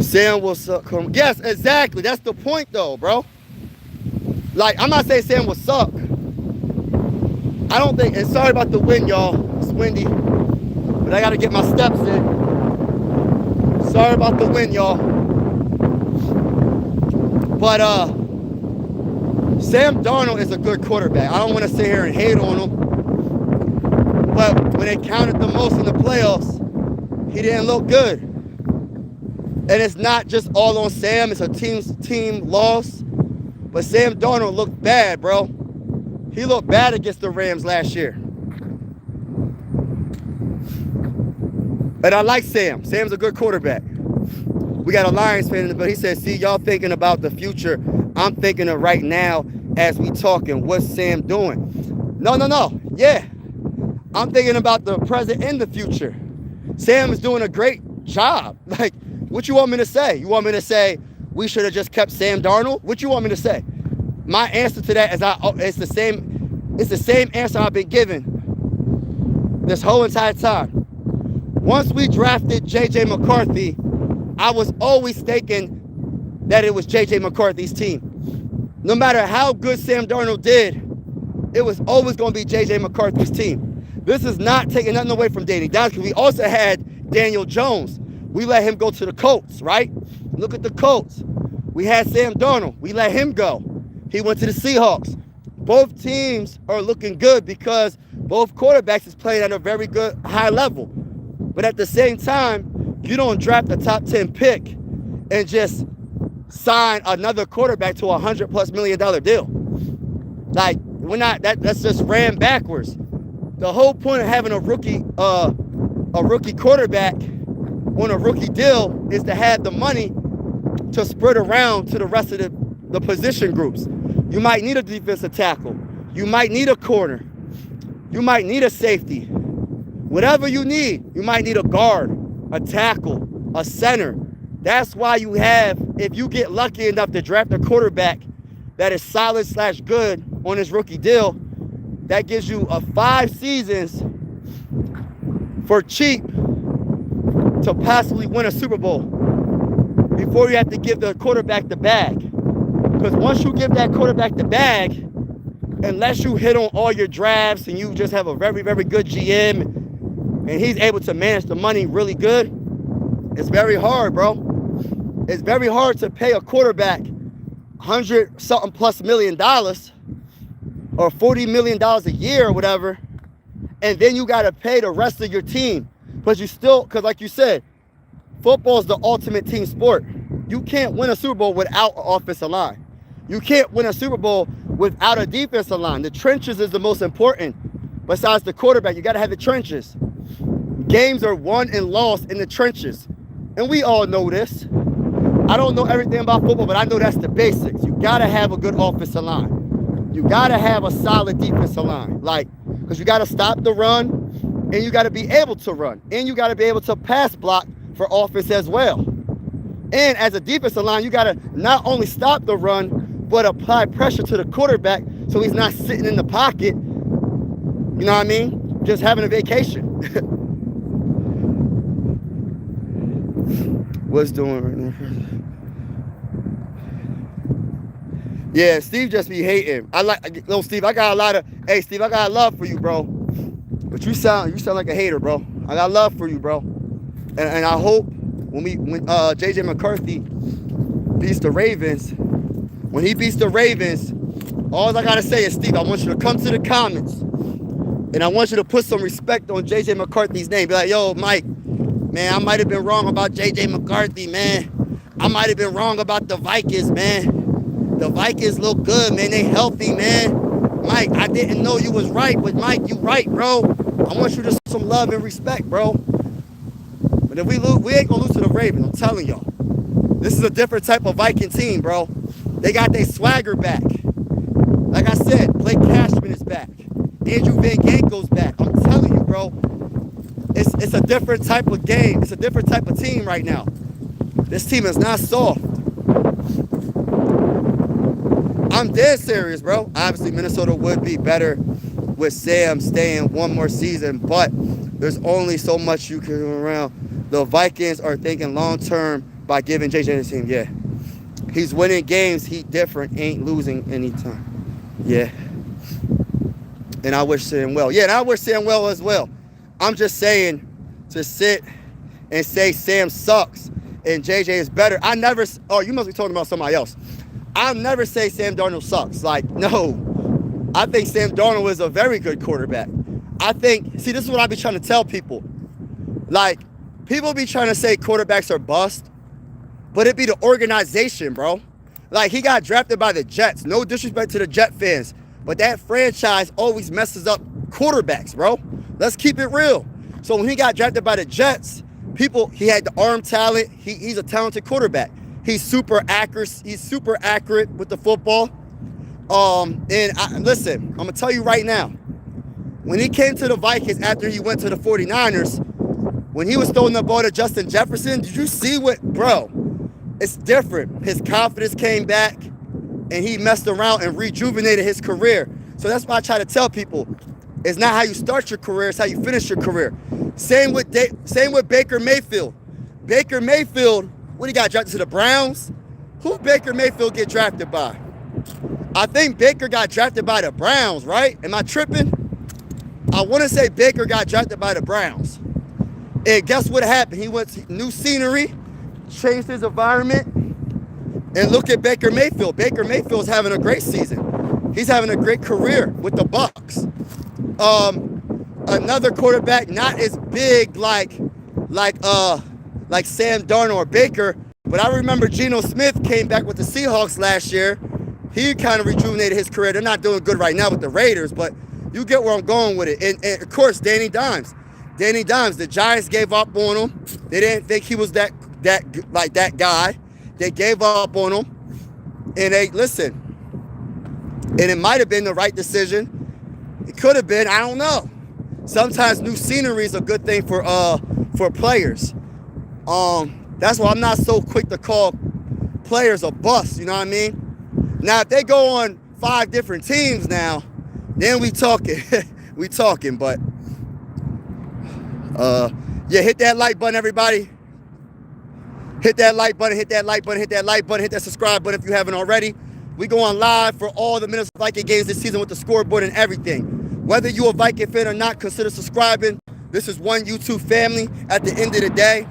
Sam will suck. Yes, exactly. That's the point, though, bro. Like, I'm not saying Sam will suck. I don't think, and sorry about the wind, y'all. It's windy. But I got to get my steps in. Sorry about the wind, y'all. But Sam Darnold is a good quarterback. I don't want to sit here and hate on him. But when it counted the most in the playoffs, he didn't look good. And it's not just all on Sam. It's a team loss. But Sam Darnold looked bad, bro. He looked bad against the Rams last year. And I like Sam. Sam's a good quarterback. We got a Lions fan, but he said, see, y'all thinking about the future. I'm thinking of right now as we talking. What's Sam doing? No. Yeah. I'm thinking about the present and the future. Sam is doing a great job. Like, what you want me to say? You want me to say we should have just kept Sam Darnold? What you want me to say? My answer to that is it's the same answer I've been given this whole entire time. Once we drafted J.J. McCarthy, I was always thinking that it was J.J. McCarthy's team. No matter how good Sam Darnold did, it was always going to be J.J. McCarthy's team. This is not taking nothing away from Danny Downs, because we also had Daniel Jones. We let him go to the Colts, right? Look at the Colts. We had Sam Darnold. We let him go. He went to the Seahawks. Both teams are looking good because both quarterbacks is playing at a very good high level. But at the same time, you don't draft a top 10 pick and just sign another quarterback to $100+ million deal. Like, we're not, that's just ran backwards. The whole point of having a rookie quarterback on a rookie deal is to have the money to spread around to the rest of the position groups. You might need a defensive tackle. You might need a corner. You might need a safety. Whatever you need, you might need a guard, a tackle, a center. That's why you have, if you get lucky enough to draft a quarterback that is solid/good on his rookie deal, that gives you 5 seasons for cheap to possibly win a Super Bowl before you have to give the quarterback the bag. Because once you give that quarterback the bag, unless you hit on all your drafts and you just have a very, very good GM and he's able to manage the money really good, it's very hard, bro. It's very hard to pay a quarterback $100+ million or $40 million a year or whatever, and then you got to pay the rest of your team. But you still, because like you said, football is the ultimate team sport. You can't win a Super Bowl without an offensive line. You can't win a Super Bowl without a defensive line. The trenches is the most important. Besides the quarterback, you got to have the trenches. Games are won and lost in the trenches. And we all know this. I don't know everything about football, but I know that's the basics. You got to have a good offensive line. You got to have a solid defensive line. Like, because you got to stop the run, and you got to be able to run. And you got to be able to pass block for offense as well. And as a defensive line, you got to not only stop the run, but apply pressure to the quarterback so he's not sitting in the pocket, you know what I mean? Just having a vacation. What's doing right now? Yeah, Steve just be hating. Steve, I got a love for you, bro. But you sound like a hater, bro. I got love for you, bro. And I hope when JJ McCarthy beats the Ravens, when he beats the Ravens, all I gotta say is, Steve, I want you to come to the comments and I want you to put some respect on JJ McCarthy's name. Be like, yo, Mike, man, I might have been wrong about JJ McCarthy, man. I might have been wrong about the Vikings, man. The Vikings look good, man. They healthy, man. Mike, I didn't know you was right, but Mike, you right, bro. I want you to show some love and respect, bro. But if we lose, we ain't gonna lose to the Ravens, I'm telling y'all. This is a different type of Viking team, bro. They got their swagger back. Like I said, Blake Cashman is back. Andrew Van Ginkel's back. I'm telling you, bro. It's a different type of game. It's a different type of team right now. This team is not soft. I'm dead serious, bro. Obviously, Minnesota would be better with Sam staying one more season, but there's only so much you can do around. The Vikings are thinking long-term by giving JJ the team. Yeah. He's winning games. He different. Ain't losing anytime. Yeah. And I wish Sam well. Yeah, and I wish Sam well as well. I'm just saying to sit and say Sam sucks and JJ is better. I never, oh, you must be talking about somebody else. I'll never say Sam Darnold sucks. Like, no. I think Sam Darnold is a very good quarterback. I think, see, this is what I be trying to tell people. Like, people be trying to say quarterbacks are bust, but it be the organization, bro. Like, he got drafted by the Jets. No disrespect to the Jet fans, but that franchise always messes up quarterbacks, bro. Let's keep it real. So when he got drafted by the Jets, he had the arm talent. He's a talented quarterback. He's super accurate with the football. Listen, I'm going to tell you right now, when he came to the Vikings after he went to the 49ers, when he was throwing the ball to Justin Jefferson, did you see bro, it's different. His confidence came back, and he messed around and rejuvenated his career. So that's why I try to tell people, it's not how you start your career, it's how you finish your career. Same with Baker Mayfield. Baker Mayfield, what he got drafted to the Browns? Who Baker Mayfield get drafted by? I think Baker got drafted by the Browns, right? Am I tripping? I want to say Baker got drafted by the Browns. And guess what happened? He went to new scenery, changed his environment, and look at Baker Mayfield. Baker Mayfield's having a great season. He's having a great career with the Bucs. Another quarterback, not as big like Sam Darnold or Baker, but I remember Geno Smith came back with the Seahawks last year. He kind of rejuvenated his career. They're not doing good right now with the Raiders, but you get where I'm going with it. And of course, Danny Dimes. The Giants gave up on him. They didn't think he was that guy. They gave up on him. And listen. And it might have been the right decision. It could have been. I don't know. Sometimes new scenery is a good thing for players. That's why I'm not so quick to call players a bust. You know what I mean? Now, if they go on 5 different teams now, then we talking. we talking. But yeah, hit that like button, everybody. Hit that like button. Hit that like button. Hit that like button. Hit that subscribe button if you haven't already. We go on live for all the Minnesota Viking games this season with the scoreboard and everything. Whether you're a Viking fan or not, consider subscribing. This is one YouTube family. At the end of the day,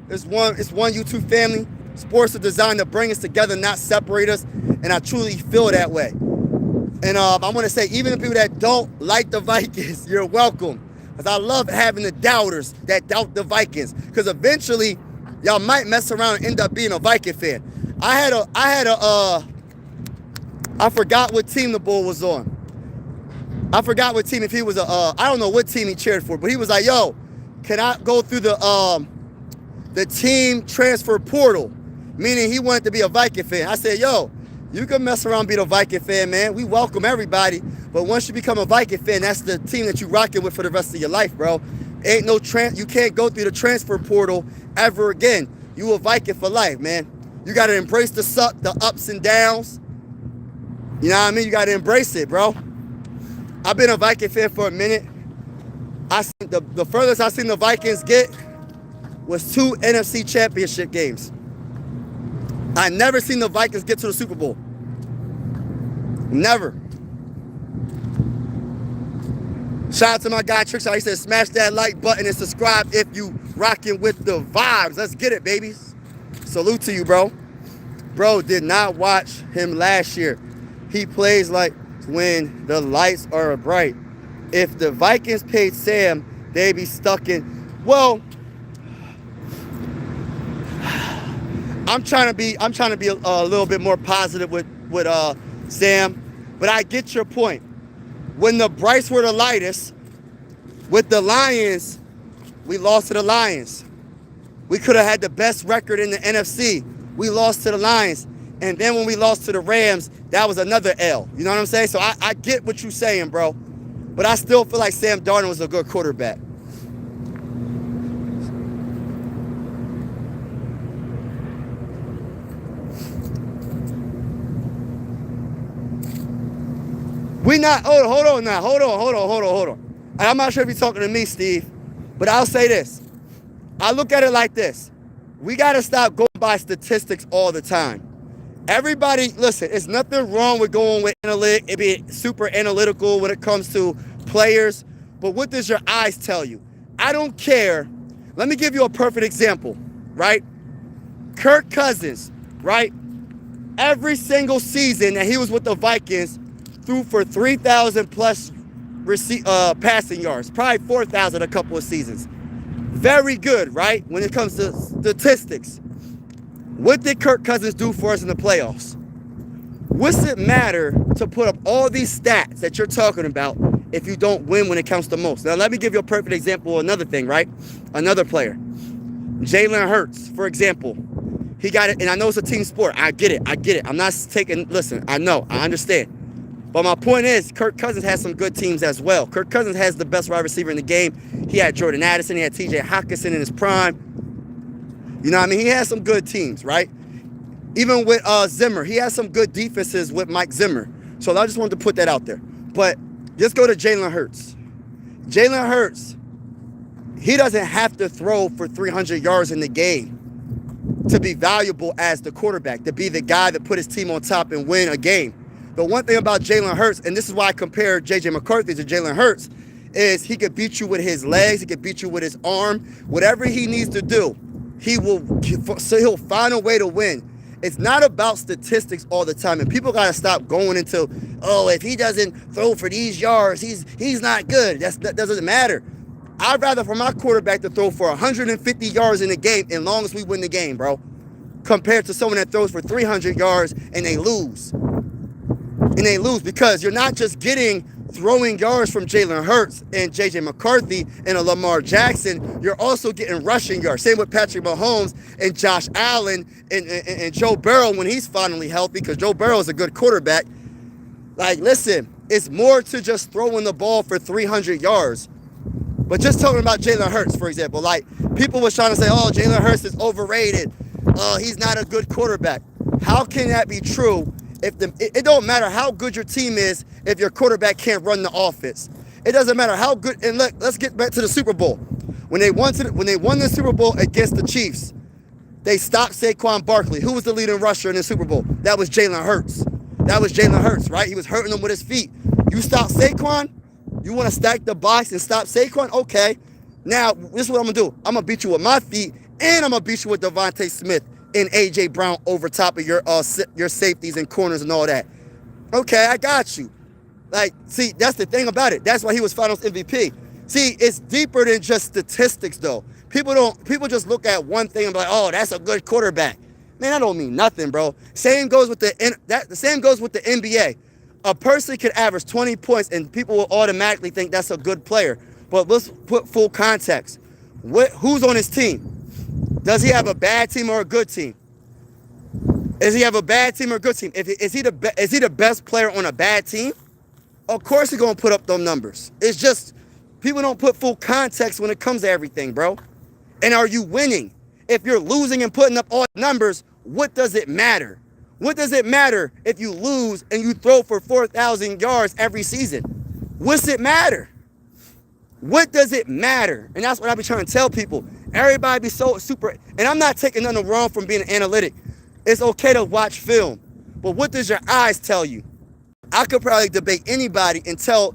it's one YouTube family. Sports are designed to bring us together, not separate us, and I truly feel that way. And I want to say, even the people that don't like the Vikings, you're welcome. Because I love having the doubters that doubt the Vikings. Because eventually, y'all might mess around and end up being a Viking fan. I forgot what team the bull was on. I forgot what team. If he was I don't know what team he cheered for, but he was like, "Yo, can I go through the team transfer portal?" Meaning he wanted to be a Viking fan. I said, "Yo, you can mess around and be a Viking fan, man. We welcome everybody, but once you become a Viking fan, that's the team that you rocking with for the rest of your life, bro. Ain't no you can't go through the transfer portal ever again. You a Viking for life, man. You got to embrace the ups and downs. You know what I mean? You got to embrace it, bro." I've been a Viking fan for a minute. The furthest I've seen the Vikings get was 2 NFC championship games. I never seen the Vikings get to the Super Bowl. Never. Shout out to my guy Trickshaw. He said, smash that like button and subscribe if you rocking with the vibes. Let's get it, babies. Salute to you, bro. Bro, did not watch him last year. He plays like when the lights are bright. If the Vikings paid Sam, they'd be stuck in. Well, I'm trying to be a little bit more positive with Sam, but I get your point. When the Brights were the lightest, with the Lions, we lost to the Lions. We could have had the best record in the NFC. We lost to the Lions. And then when we lost to the Rams, that was another L. You know what I'm saying? So I get what you're saying, bro. But I still feel like Sam Darnold was a good quarterback. Hold on. And I'm not sure if you're talking to me, Steve, but I'll say this. I look at it like this. We got to stop going by statistics all the time. Everybody, listen, there's nothing wrong with going with analytics, it be super analytical when it comes to players, but what does your eyes tell you? I don't care. Let me give you a perfect example, right? Kirk Cousins, right? Every single season that he was with the Vikings, threw for 3,000 plus passing yards, probably 4,000 a couple of seasons. Very good, right? When it comes to statistics. What did Kirk Cousins do for us in the playoffs? What's it matter to put up all these stats that you're talking about if you don't win when it counts the most? Now, let me give you a perfect example of another thing, right? Another player. Jalen Hurts, for example. He got it, and I know it's a team sport. I get it. I'm not listen, I know, I understand. But my point is, Kirk Cousins has some good teams as well. Kirk Cousins has the best wide receiver in the game. He had Jordan Addison. He had T.J. Hockenson in his prime. You know what I mean? He has some good teams, right? Even with Zimmer, he has some good defenses with Mike Zimmer. So I just wanted to put that out there. But just go to Jalen Hurts. Jalen Hurts, he doesn't have to throw for 300 yards in the game to be valuable as the quarterback, to be the guy that put his team on top and win a game. The one thing about Jalen Hurts, and this is why I compare J.J. McCarthy to Jalen Hurts, is he could beat you with his legs, he could beat you with his arm, whatever he needs to do, he'll find a way to win. It's not about statistics all the time, and people gotta stop going into, oh, if he doesn't throw for these yards, he's not good. That doesn't matter. I'd rather for my quarterback to throw for 150 yards in a game, as long as we win the game, bro, compared to someone that throws for 300 yards and they lose. And they lose because you're not just getting throwing yards from Jalen Hurts and J.J. McCarthy and a Lamar Jackson. You're also getting rushing yards. Same with Patrick Mahomes and Josh Allen and Joe Burrow when he's finally healthy, because Joe Burrow is a good quarterback. Like, listen, it's more to just throwing the ball for 300 yards. But just talking about Jalen Hurts, for example, like, people was trying to say, oh, Jalen Hurts is overrated. He's not a good quarterback. How can that be true? It don't matter how good your team is if your quarterback can't run the offense. It doesn't matter how good. And look, let's get back to the Super Bowl. When they won the Super Bowl against the Chiefs, they stopped Saquon Barkley. Who was the leading rusher in the Super Bowl? That was Jalen Hurts. That was Jalen Hurts, right? He was hurting them with his feet. You stop Saquon? You want to stack the box and stop Saquon? Okay. Now, this is what I'm going to do. I'm going to beat you with my feet, and I'm going to beat you with Devontae Smith and A.J. Brown over top of your safeties and corners and all that. Okay, I got you. Like, see, that's the thing about it. That's why he was Finals MVP. See, it's deeper than just statistics, though. People just look at one thing and be like, oh, that's a good quarterback. Man, that don't mean nothing, bro. Same goes with the NBA. A person could average 20 points and people will automatically think that's a good player. But let's put full context. Who's on his team? Does he have a bad team or a good team? Does he have a bad team or a good team? Is he the best player on a bad team? Of course he's going to put up those numbers. It's just people don't put full context when it comes to everything, bro. And are you winning? If you're losing and putting up all numbers, what does it matter? What does it matter if you lose and you throw for 4,000 yards every season? What's it matter? What does it matter? And that's what I be trying to tell people. Everybody be so super, and I'm not taking nothing wrong from being an analytic. It's okay to watch film, but what does your eyes tell you? I could probably debate anybody and tell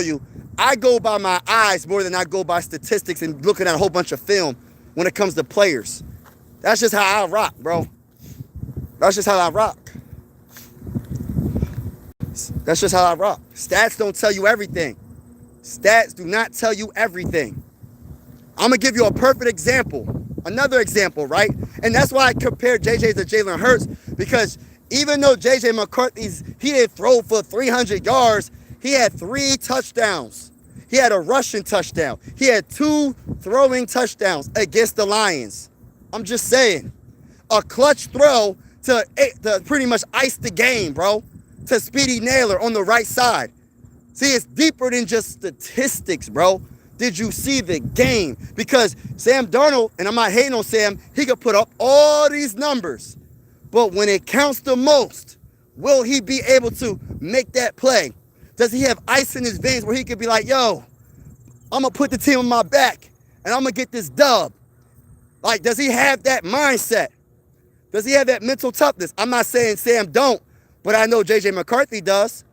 you I go by my eyes more than I go by statistics and looking at a whole bunch of film when it comes to players. That's just how I rock, bro. That's just how I rock. That's just how I rock. Stats don't tell you everything. Stats do not tell you everything. I'm going to give you a perfect example. Another example, right? And that's why I compared JJ to Jalen Hurts, because even though JJ he didn't throw for 300 yards, he had 3 touchdowns. He had a rushing touchdown. He had 2 throwing touchdowns against the Lions. I'm just saying. A clutch throw to pretty much ice the game, bro, to Speedy Naylor on the right side. See, it's deeper than just statistics, bro. Did you see the game? Because Sam Darnold, and I'm not hating on Sam, he could put up all these numbers. But when it counts the most, will he be able to make that play? Does he have ice in his veins where he could be like, yo, I'm going to put the team on my back and I'm going to get this dub? Like, does he have that mindset? Does he have that mental toughness? I'm not saying Sam don't, but I know J.J. McCarthy does.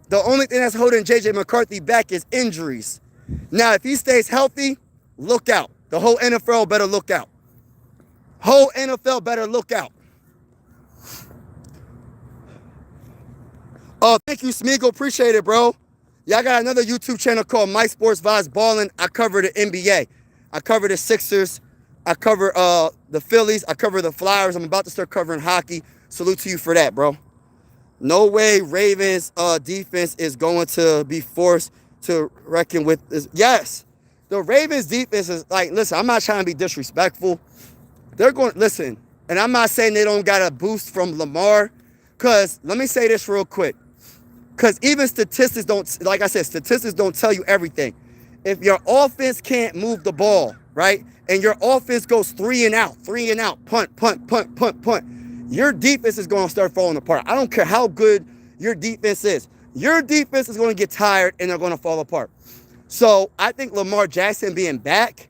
The only thing that's holding J.J. McCarthy back is injuries. Now, if he stays healthy, look out. The whole NFL better look out. Whole NFL better look out. Oh, thank you, Smeagol. Appreciate it, bro. Yeah, I got another YouTube channel called My Sports Vibes Ballin'. I cover the NBA. I cover the Sixers. I cover the Phillies. I cover the Flyers. I'm about to start covering hockey. Salute to you for that, bro. No way Ravens defense is going to be forced to reckon with this. Yes, the Ravens defense is like, listen, I'm not trying to be disrespectful. They're going, listen, and I'm not saying they don't got a boost from Lamar, because let me say this real quick. Because even statistics don't, like I said, statistics don't tell you everything. If your offense can't move the ball, right, and your offense goes 3 and out, punt, punt, punt, punt, punt, your defense is going to start falling apart. I don't care how good your defense is. Your defense is going to get tired and they're going to fall apart. So I think Lamar Jackson being back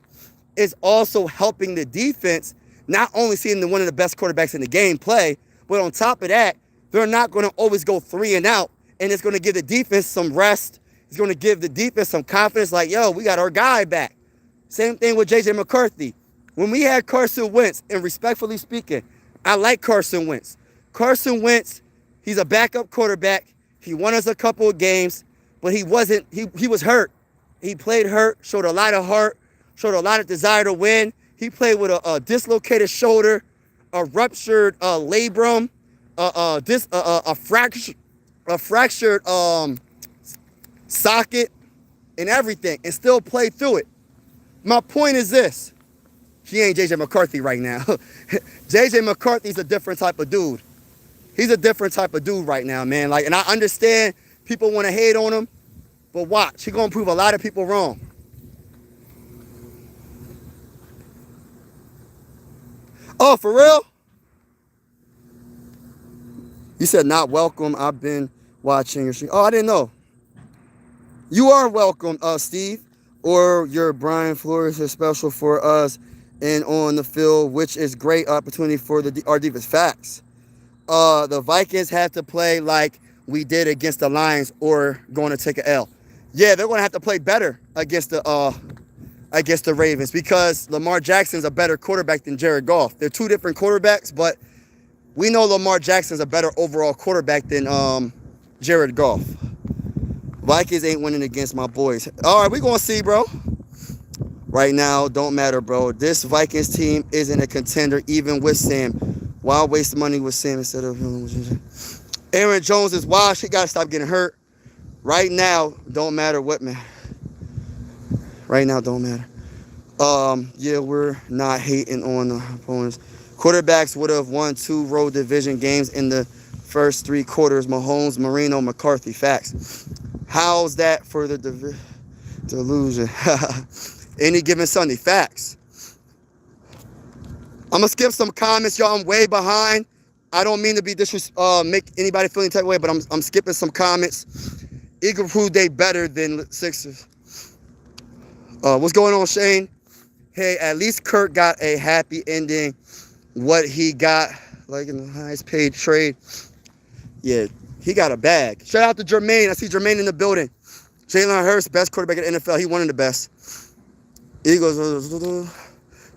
is also helping the defense, not only seeing one of the best quarterbacks in the game play, but on top of that, they're not going to always go 3 and out, and it's going to give the defense some rest He's going to give the defense some confidence like, yo, we got our guy back. Same thing with J.J. McCarthy. When we had Carson Wentz, and respectfully speaking, I like Carson Wentz. Carson Wentz, he's a backup quarterback. He won us a couple of games, but he was hurt. He played hurt, showed a lot of heart, showed a lot of desire to win. He played with a dislocated shoulder, a ruptured labrum, a fractured socket, and everything, and still played through it. My point is this. He ain't J.J. McCarthy right now. J.J. McCarthy's a different type of dude. He's a different type of dude right now, man. Like, and I understand people want to hate on him, but watch. He's going to prove a lot of people wrong. Oh, for real? You said not welcome. I've been watching your stream. Oh, I didn't know. You are welcome, Steve. Or your Brian Flores is special for us and on the field, which is great opportunity for our defense. Facts. The Vikings have to play like we did against the Lions or going to take an L. Yeah, they're going to have to play better against the Ravens because Lamar Jackson's a better quarterback than Jared Goff. They're two different quarterbacks, but we know Lamar Jackson's a better overall quarterback than Jared Goff. Vikings ain't winning against my boys. All right, we're going to see, bro. Right now, don't matter, bro. This Vikings team isn't a contender even with Sam. Why waste money with Sam instead of him? Aaron Jones is washed. He got to stop getting hurt. Right now, don't matter what, man. Right now, don't matter. Yeah, we're not hating on the opponents. Quarterbacks would have won 2 road division games in the first 3 quarters. Mahomes, Marino, McCarthy. Facts. How's that for the delusion? Any given Sunday. Facts. I'm going to skip some comments, y'all. I'm way behind. I don't mean to be make anybody feel any type of way, but I'm skipping some comments. Eagle proved they better than Sixers. What's going on, Shane? Hey, at least Kirk got a happy ending. What he got, like in the highest paid trade. Yeah, he got a bag. Shout out to Jermaine. I see Jermaine in the building. Jalen Hurts, best quarterback in the NFL. He one of the best. Eagles,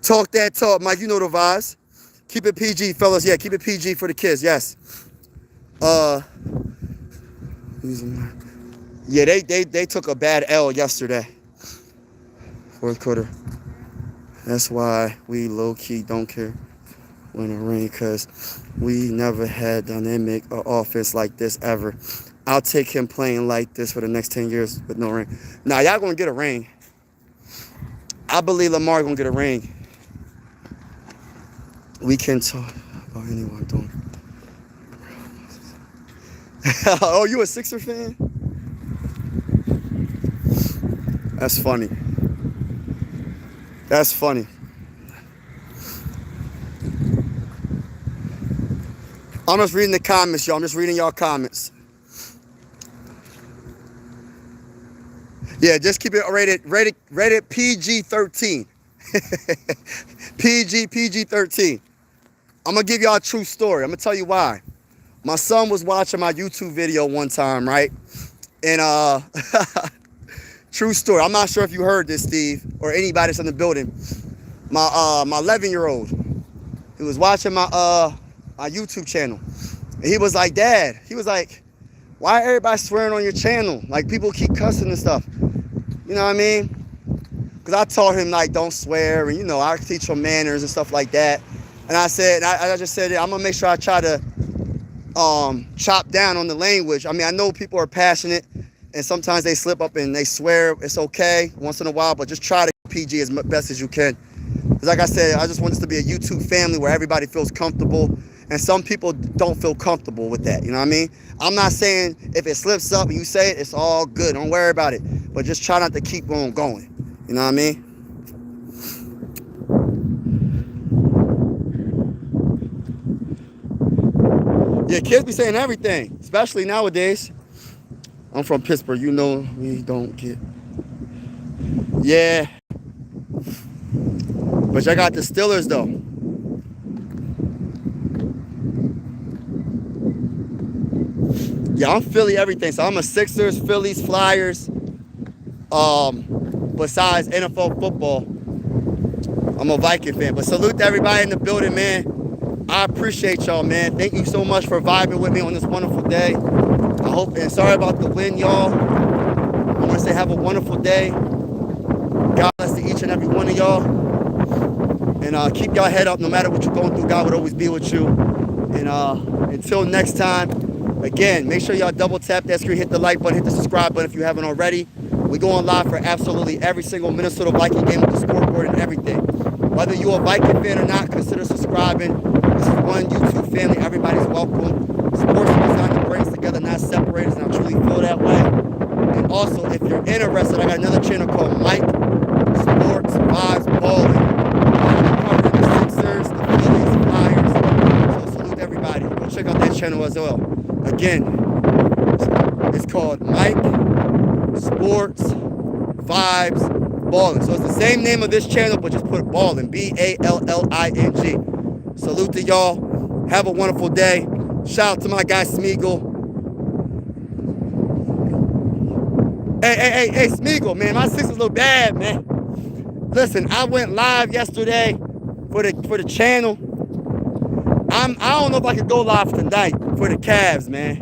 talk that talk, Mike. You know the vibes. Keep it PG, fellas. Yeah, keep it PG for the kids. Yes. Yeah, they took a bad L yesterday. Fourth quarter. That's why we low-key don't care when it rain, because we never had dynamic offense like this ever. I'll take him playing like this for the next 10 years with no ring. Nah, y'all gonna get a ring. I believe Lamar gonna get a ring. We can talk about anyone doing. Oh, you a Sixer fan? That's funny. That's funny. I'm just reading the comments, y'all. I'm just reading y'all comments. Yeah, just keep it rated PG-13. PG-13. I'm going to give y'all a true story. I'm going to tell you why. My son was watching my YouTube video one time, right? And, true story. I'm not sure if you heard this, Steve, or anybody that's in the building. My 11-year-old, he was watching my YouTube channel. And he was like, Dad, he was like, why everybody swearing on your channel? Like, people keep cussing and stuff. You know what I mean? Because I taught him, like, don't swear. And, you know, I teach him manners and stuff like that. And I said, I just said, I'm going to make sure I try to chop down on the language. I mean, I know people are passionate. And sometimes they slip up and they swear. It's okay once in a while. But just try to PG as best as you can. Because like I said, I just want this to be a YouTube family where everybody feels comfortable. And some people don't feel comfortable with that. You know what I mean? I'm not saying if it slips up and you say it, it's all good. Don't worry about it. But just try not to keep on going. You know what I mean? Yeah, kids be saying everything, especially nowadays. I'm from Pittsburgh. You know we don't get. Yeah. But y'all got the Steelers, though. Yeah, I'm Philly everything. So I'm a Sixers, Phillies, Flyers, Besides NFL football, I'm a Viking fan. But salute to everybody in the building, man. I appreciate y'all, man. Thank you so much for vibing with me on this wonderful day. I hope, and sorry about the win, y'all. I want to say have a wonderful day. God bless to each and every one of y'all. And keep y'all head up no matter what you're going through. God would always be with you. And until next time, again, make sure y'all double tap that screen, hit the like button, hit the subscribe button if you haven't already. We're going live for absolutely every single Minnesota Viking game with the scoreboard and everything. Whether you're a Viking fan or not, consider subscribing. This is one YouTube family. Everybody's welcome. Sports is designed to bring us together, not separate us, and I truly feel that way. And also, if you're interested, I got another channel called Mike Sports Vibes Ballin'. Covering the Sixers, the Phillies, Flyers. So salute everybody. Go check out that channel as well. Again, it's called Mike Sports Vibes Ballin'. So it's the same name of this channel, but just put Ballin', B-A-L-L-I-N-G. Salute to y'all. Have a wonderful day. Shout out to my guy Smeagol. Hey, Smeagol, man, my Sixers look bad, man. Listen, I went live yesterday for the channel. I don't know if I could go live tonight for the Cavs, man.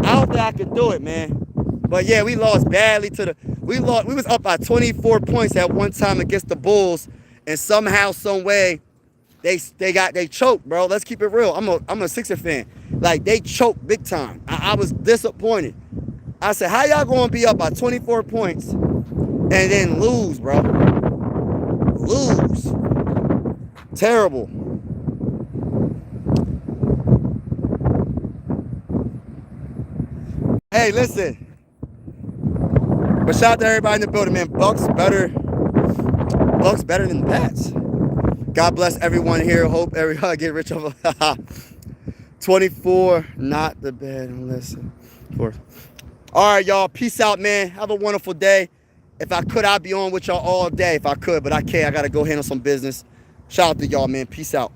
I don't think I could do it, man. But yeah, we lost badly we was up by 24 points at one time against the Bulls, and somehow, some way, they choked, bro. Let's keep it real. I'm a Sixer fan. Like, they choked big time. I was disappointed. I said, how y'all gonna be up by 24 points and then lose, bro? Lose. Terrible. Hey, listen. But shout out to everybody in the building, man. Bucks better than the Pats. God bless everyone here. Hope everyone get rich over 24, not the bad. Listen. All right, y'all. Peace out, man. Have a wonderful day. If I could, I'd be on with y'all all day if I could, but I can't. I got to go handle some business. Shout out to y'all, man. Peace out.